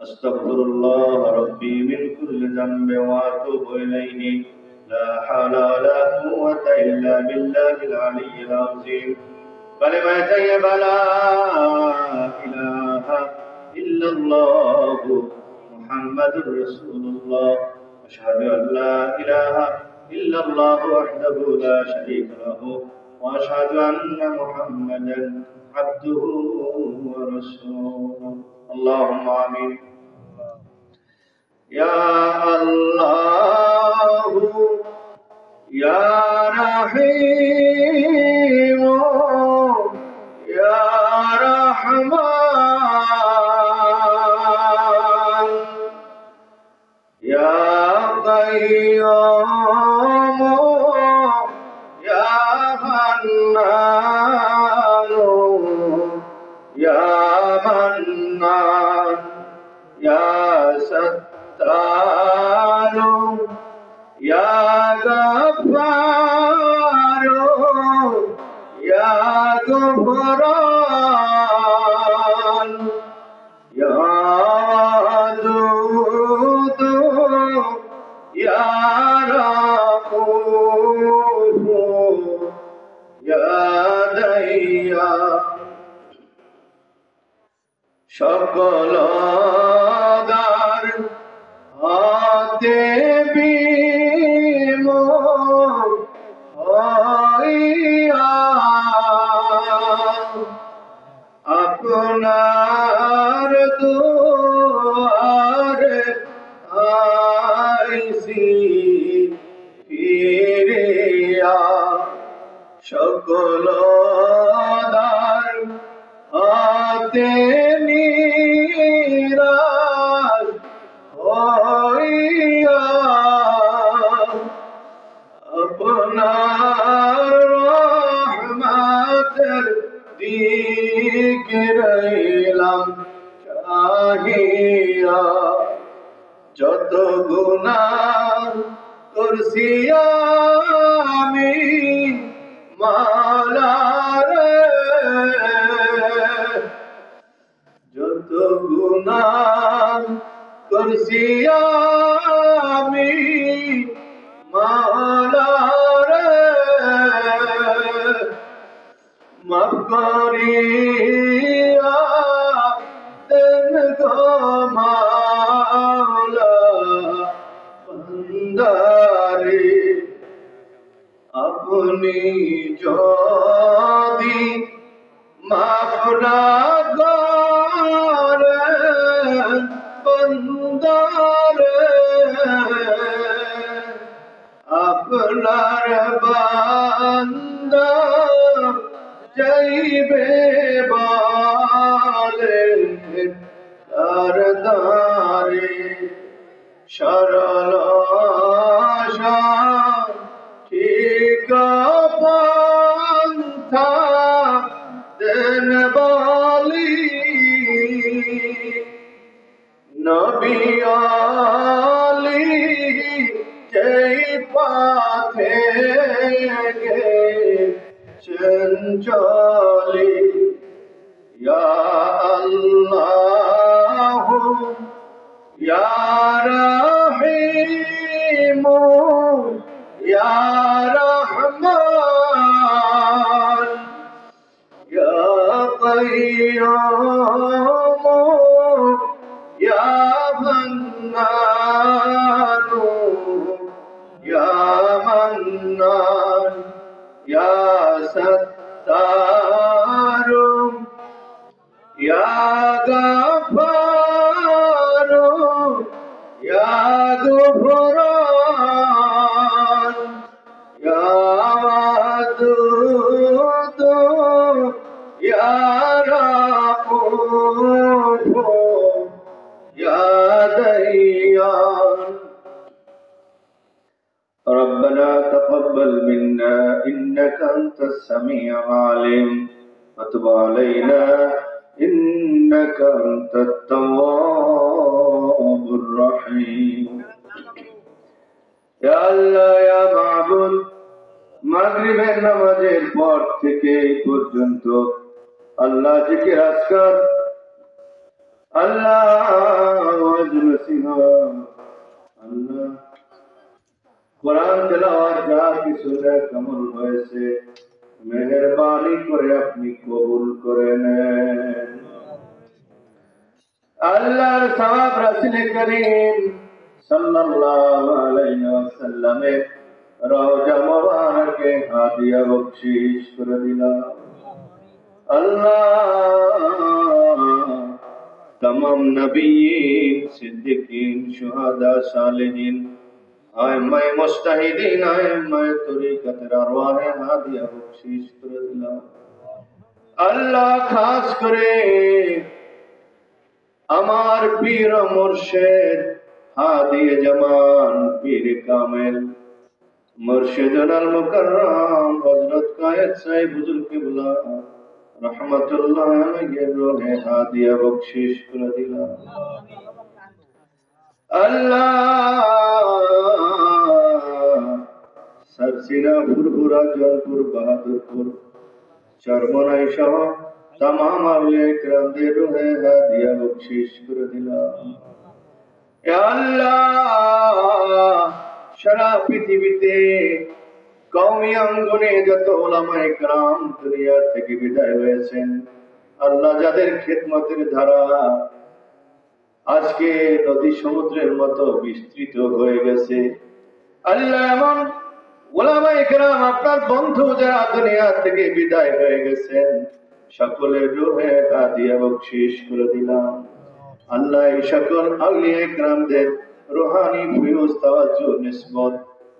S2: আস্তাগফিরুল্লাহ রাব্বি মিন কুল্লি যামবি ওয়া আতুবু ইলাইহি লা হাওলা ওয়া লা কুওয়াতা ইল্লা বিল্লাহিল আলিয়্যিল আযীম। কালিমা তাইয়্যিবা লা ইলাহা ইল্লাল্লাহ মুহাম্মাদুর রাসূলুল্লাহ। আশহাদু আল লা ইলাহা ইল্লাল্লাহ ওয়াহদাহু লা শারীকা লাহু ওয়া আশহাদু আন্না মুহাম্মাদান আবদুহু ওয়া রাসূলুহু। আল্লাহুম্মা আমিন। ইয়া আল্লাহু ইয়া রাহিম ইয়া রাহমান ইয়া কাইয়্যুম ইয়া হান্নান ইয়া মান্নান ইয়া সত্তার ইয়া গফফার ইয়া গফরান ইয়া ওয়াদুদ ইয়া রাউফ ইয়া দাইয়ান। সকল দার হাতে বিমোহ হইয়া আপনার দুয়ারে আইছি ফিরিয়া। সকল দার হাতে নিরাশ হইয়া আপনার রহমতের দিকে রইলাম চাহিয়া। যত গুনাহ করছি আমি মাওলা রে, যত গুনাহ করছি আমি মাওলা রে, মাফ করিয়া দেন গো মাওলা বান্দারে। আপনি যদি মাফ না করেন বান্দারে, আপনার বান্দা যাইবে দারে সরল আশা ঠিক পন্থা দেন বলি নবী আলী যেই পথে গেছেন চলি ইয়া আল্লাহ ইয়া রহিম ইয়া রহমান ইয়া কাইয়্যুম ইয়া হান্নান ইয়া মান্নান ইয়া সত্তার ইয়া গফফার ইয়া গুফরান ইয়া ওয়াদুদ ইয়া রাউফ ইয়া দাইয়ান ربنا تقبل منا إنك أنت السميع العليم وتب علينا إنك أنت التواب الرحيم يا الله يا معبود মাগরিবের নামাজের পর থেকে এই পর্যন্ত আল্লাহ জিকির আজকার আল্লাহ ওয়াজ নসিহত আল্লাহ কোরআন তেলাওয়াত যা কিছু আমল হয়েছে মেহেরবানি করে আপনি কবুল করে নেন আল্লাহর সওয়াব রাসূল করিম সাল্লাল্লাহু আলাইহি ওয়াসাল্লামের রওজা মুবারকে হাদিয়া বখশিশ করে দিলাম আল্লাহ तमाम नबीयीन सिद्दीकीन शुहादा सालिहीन आइम्माए मुस्ताहिदीन आइम्माए तरीक़ातेर अरवाहे हादिया बख्शिश करे दिलाम अल्लाह खास करे आमार पीर मुर्शिद हादी जमान पीर कामिल मुर्शिदुल मुकर्रम हजरत कायद साहिब हुजूर किबला रहमतुल्लाह अलैहि रोहे हादिया बख्शिश करे दिलाम अल्लाह सरसिना फुरफुरा जौनपुर बहादुरपुर चरमनाई सह तमाम आउलिया किरामদের রূহে হাদিয়া বখশিশ করে দিলাম ইয়া আল্লাহ সারা পৃথিবীতে কওমি অঙ্গনে যত উলামায়ে কেরাম দুনিয়া থেকে বিদায় হয়েছেন আল্লাহ যাদের খিদমতের ধারা আজকে নদী সমুদ্রের মতো বিস্তৃত হয়ে গেছে আল্লাহ এমন উলামায়ে কেরাম আপনার বন্ধু যারা দুনিয়া থেকে বিদায় হয়ে গেছেন সকলের রূহে হাদিয়া বখশিশ করে দিলাম আল্লাহ এই সকল আউলিয়া কেরামদের রূহানি ফিউজ তাওয়াজ্জুহ নিসবত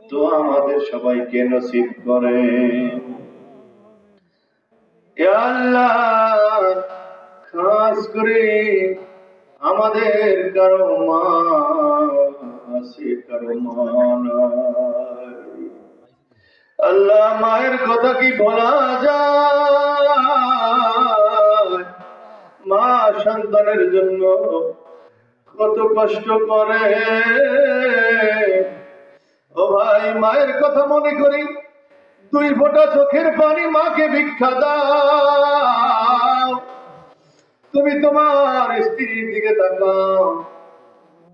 S2: দোয়া আমাদের সবাইকে নসিব করেন ইয়া আল্লাহ খাস করে আমাদের কারো মা আছে কারো মা নাই আল্লাহ মায়ের কথা কি ভোলা যায় মা সন্তানের জন্য কত কষ্ট করে ও ভাই মায়ের কথা মনে করি দুই ফোঁটা চোখের পানি মাকে ভিক্ষা দাও তুমি তোমার স্ত্রীর দিকে তাকাও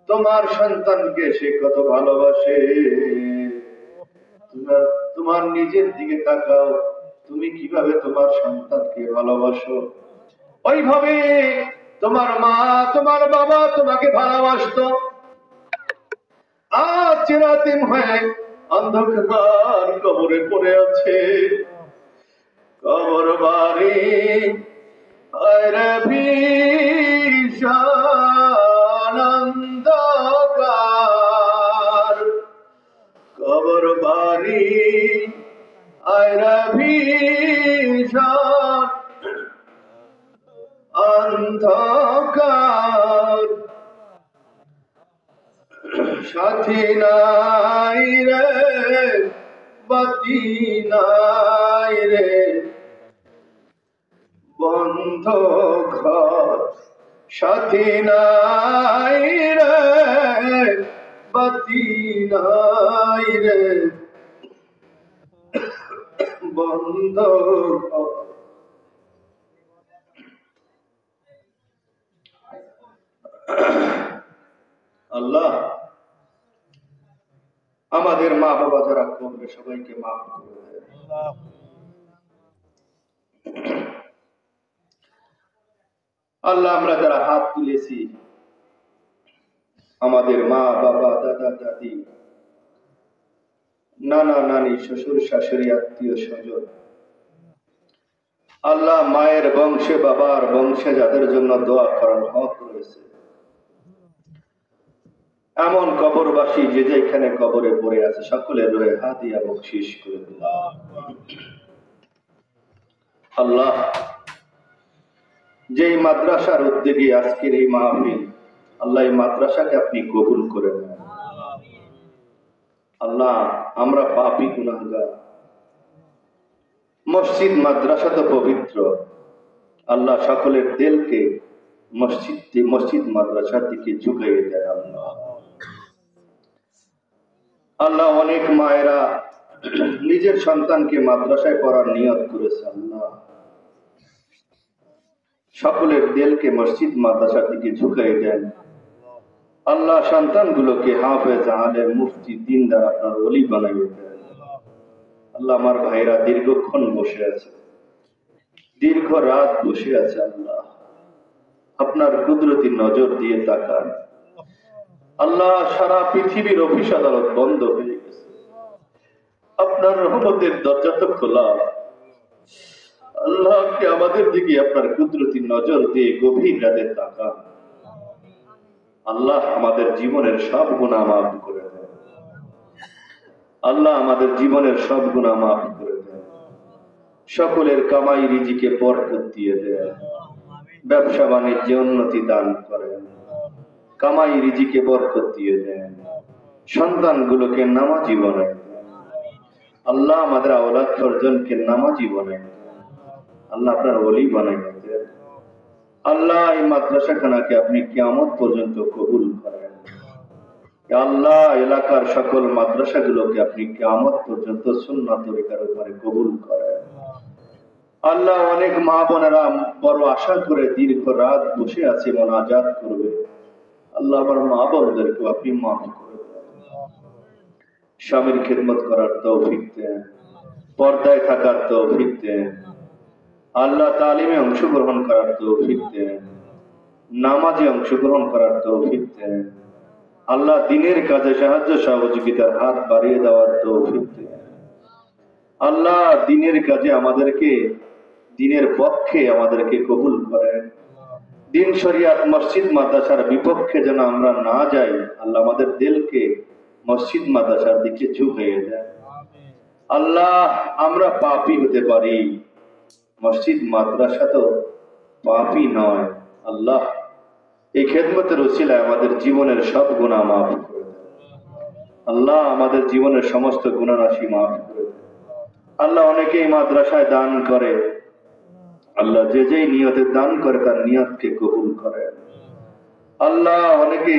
S2: তোমার সন্তানকে সে কত ভালোবাসে তোমার নিজের দিকে তাকাও তুমি কিভাবে তোমার সন্তানকে ভালোবাসো ওইভাবে তোমার মা তোমার বাবা তোমাকে ভালোবাসতো আজ চিরাতিম হয়ে অন্ধকার কবরে পড়ে আছে কবর বাড়ি অন্ধকার কবর বাড়ি ভীষণ অন্ধকার সাথী নাই রে, বাতি নাই রে, বন্ধ ঘর। সাথী নাই রে, বাতি নাই রে, বন্ধ ঘর। আল্লাহ আমাদের মা বাবা যারা করবে সবাইকে মাফ করে দেয়। আল্লাহ আমরা যারা হাত তুলেছি, আমাদের মা বাবা, দাদা দাদি, নানা নানি, শ্বশুর শাশুড়ি, আত্মীয় স্বজন, আল্লাহ মায়ের বংশে, বাবার বংশে যাদের জন্য দোয়া করার হক রয়েছে, এমন কবরবাসী যে যেখানে কবরে পড়ে আছে, সকলের রয়ে হাদিয়া বকশিশ করে দিলাম। আল্লাহ যেই মাদ্রাসার উদ্যোগে আজকের এই মাহফিল, আল্লাহ এই মাদ্রাসাকে আপনি কবুল করে নেন। আল্লাহ আমরা পাপী গুনাহগার, মসজিদ মাদ্রাসা তো পবিত্র, আল্লাহ সকলের দিলকে মসজিদ মাদ্রাসার দিকে ঝুঁকিয়ে দেয়। আল্লাহ আল্লাহ অনেক মায়েরা নিজের সন্তানকে মাদ্রাসায় পড়ার নিয়ত করেছে, আল্লাহ সকলের দিলকে মসজিদ মাদ্রাসার দিকে ঝুঁকিয়ে দেন। আল্লাহ সন্তানগুলোকে হাফেজ, আলেম, মুফতি, দিনদার আপনার ওলি বানাইয়ে দেন। আল্লাহ আমার ভাইরা দীর্ঘক্ষণ বসে আছে, দীর্ঘ রাত বসে আছে, আল্লাহ আপনার কুদরতি নজর দিয়ে তাকান। আল্লাহ সারা পৃথিবীর অফিস আদালত বন্ধ হয়ে গেছে, আপনার রহমতের দরজা তো খোলা। আল্লাহকে আমাদের দিকে আপনার কুদরতি নজর দিয়ে গভীর রাতে তাকান। আল্লাহ আমাদের জীবনের সব গুনাহ মাফ করে দেন। আল্লাহ আমাদের জীবনের সব গুনাহ মাফ করে দেন। সকলের কামাই রিজিকে বরকত দিয়ে দেন। ব্যবসা বাণিজ্যে উন্নতি দান করেন। কামাই রিজিকে বরকত দিয়ে দেন। সন্তানগুলোকে নামাজি বানায় দেন। আল্লাহ আমাদের আওলাদ ফরজনকে নামাজি বানায় দেন। আল্লাহ আপনার ওলি বানায় দেন। আল্লাহ এই মাদ্রাসাখানাকে আপনি কিয়ামত পর্যন্ত কবুল করেন। আল্লাহ এলাকার সকল মাদ্রাসাগুলোকে আপনি কিয়ামত পর্যন্ত সুন্নাত তরিকার উপরে কবুল করেন। আল্লাহ অনেক মা বোনেরা বড় আশা করে দীর্ঘ রাত বসে আছে, মোনাজাত করবে। আল্লাহ আমার মা বোনদেরকে আপনি মাফ করে দেন। স্বামীর খেদমত করার তৌফিক দেন, পর্দায় থাকার তৌফিক দেন। আল্লাহ তালিমে অংশগ্রহণ করার তৌফিক দেন, নামাজে অংশগ্রহণ করার তৌফিক দেন। আল্লাহ দিনের কাজে সাহায্য সহযোগিতার হাত বাড়িয়ে দেওয়ার তৌফিক দেন। আল্লাহ দিনের কাজে আমাদেরকে, দিনের পক্ষে আমাদেরকে কবুল করেন। দিন শরিয়াত মসজিদ মাদ্রাসার বিপক্ষে যেন আমরা না যাই। আল্লাহ আমাদের দিলকে মসজিদ মাদ্রাসার দিকে ঝুঁকিয়ে দেন। আল্লাহ আমরা পাপী হতে পারি, মসজিদ মাদ্রাসা তো পাপী নয়। আল্লাহ এই খেদমতের উসিলায় আমাদের জীবনের সব গুনাহ মাফ করে দেন। আল্লাহ আমাদের জীবনের সমস্ত গুনাহ রাশি মাফ করে দেন। আল্লাহ অনেকেই মাদ্রাসায় দান করে, আল্লাহ যে যেই নিয়তে দান করে তার নিয়তকে কবুল করেন। আল্লাহ অনেকে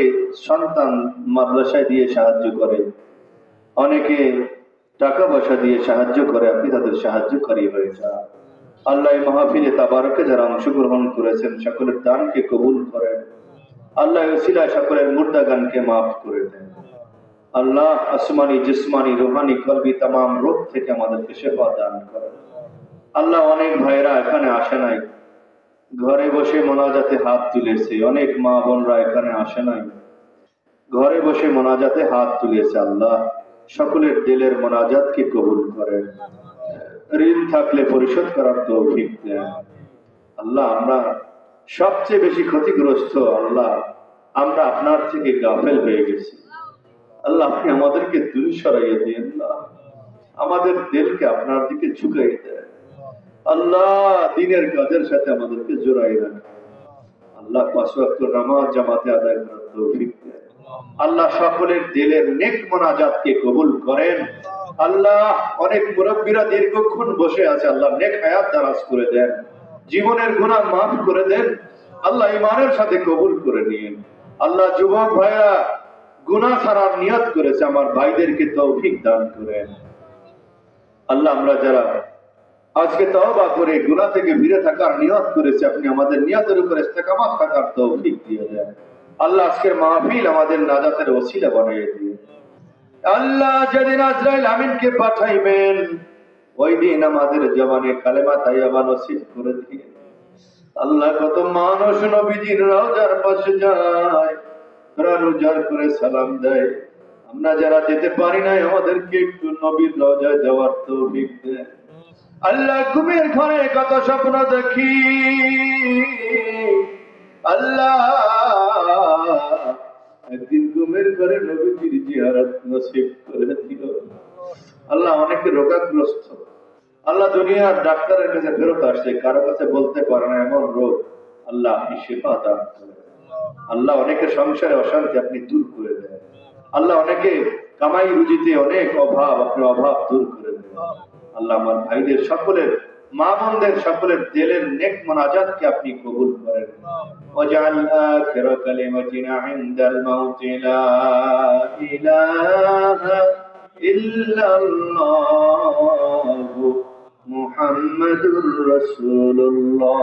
S2: সন্তান মাদ্রাসায় দিয়ে সাহায্য করে, অনেকে টাকা পয়সা দিয়ে সাহায্য করে, আপনি তাদের সাহায্যকারী হয়ে যান। আল্লাহ এই মাহফিলে তাবারকে যারা অংশগ্রহণ করেছেন সকলের দানকে কবুল করেন। আল্লাহ ওসিলায় সকলের মুর্দাগানকে মাফ করে দেন। আল্লাহ আসমানি, জিসমানি, রুহানি, কলবি তামাম রোগ থেকে আমাদেরকে শেফা দান করেন। আল্লাহ অনেক ভাইরা এখানে আসে নাই, ঘরে বসে মোনাজাতে হাত তুলেছে। অনেক মা বোনরা এখানে আসে নাই, ঘরে বসে মোনাজাতে হাত তুলেছে। আল্লাহ সকলের দিলের মোনাজাতকে কবুল করেন। ঋণ থাকলে পরিশোধ করার তৌফিক দেন। আল্লাহ আমরা সবচেয়ে বেশি ক্ষতিগ্রস্ত, আল্লাহ আমরা আপনার থেকে গাফেল হয়ে গেছি। আল্লাহ আপনি আমাদেরকে দূরে সরাইয়ে দিন না, আমাদের দিলকে আপনার দিকে ঝুঁকাই দেন। আল্লাহ দিনের কাজের সাথে আমাদেরকে জোড়াই রাখেন। আল্লাহ 5 ওয়াক্ত নামাজ জামাতে আদায় করার তৌফিক দেন। আল্লাহ সকলের দিলের নেক মোনাজাতকে কবুল করেন। আল্লাহ অনেক মুরব্বীরা দীর্ঘক্ষণ বসে আছে, আল্লাহ নেক হায়াত দারাজ করে দেন, জীবনের গুনাহ মাফ করে দেন, আল্লাহ ঈমানের সাথে কবুল করে নিয়েন। আল্লাহ যুবক ভাইরা গুনাহ ছাড়ার নিয়ত করেছে, আমার ভাইদেরকে তৌফিক দান করেন। আল্লাহ আমরা যারা আজকে তওবা করে গুনাহ থেকে ফিরে থাকার নিয়ত করেছে, আপনি আমাদের নিয়তের উপর ইস্তেকামত থাকার তৌফিক দিয়ে দেন। আল্লাহ আজকের মাহফিল আমাদের নাজাতের ওসিলা বানিয়ে দিন। আল্লাহ যেদিন আজরাইল আমিনকে পাঠাইবেন ওই দিন আমাদের জবানে কালেমা তাইয়্যিবা নসিব করে দিন। আল্লাহ কত মানুষ নবীজির রওজার পাশে যায়, প্রাণ উজাড় করে সালাম দেয়, আমরা যারা যেতে পারি না আমাদেরকে একটু নবীর রওজায় যাওয়ার তৌফিক দেন। আল্লাহ ঘুমের ঘরে কত স্বপ্ন দেখি, আল্লাহ একদিন ঘুমের ঘরে নবীজির জিয়ারত নসিব করে দিও। আল্লাহ অনেকে রোগাগ্রস্ত, আল্লাহ দুনিয়ার ডাক্তারের কাছে ফেরত আসছে, কারো কাছে বলতে পারে না এমন রোগ, আল্লাহ আপনি শিফা দান করেন। আল্লাহ অনেকে সংসারে অশান্তি আপনি দূর করে দেন। আল্লাহ অনেকে কামাই রুজিতে অনেক অভাব, আপনি অভাব দূর করে দেন। আল্লাহ আমার ভাইদের সকলের, মা বোনদের সকলের দিলের নেক মোনাজাতকে আপনি কবুল করেন। ওয়াজআল আখিরা কালিমাতিনা ইনদাল মাউত লা ইলাহা ইল্লাল্লাহু মুহাম্মাদুর রাসূলুল্লাহ।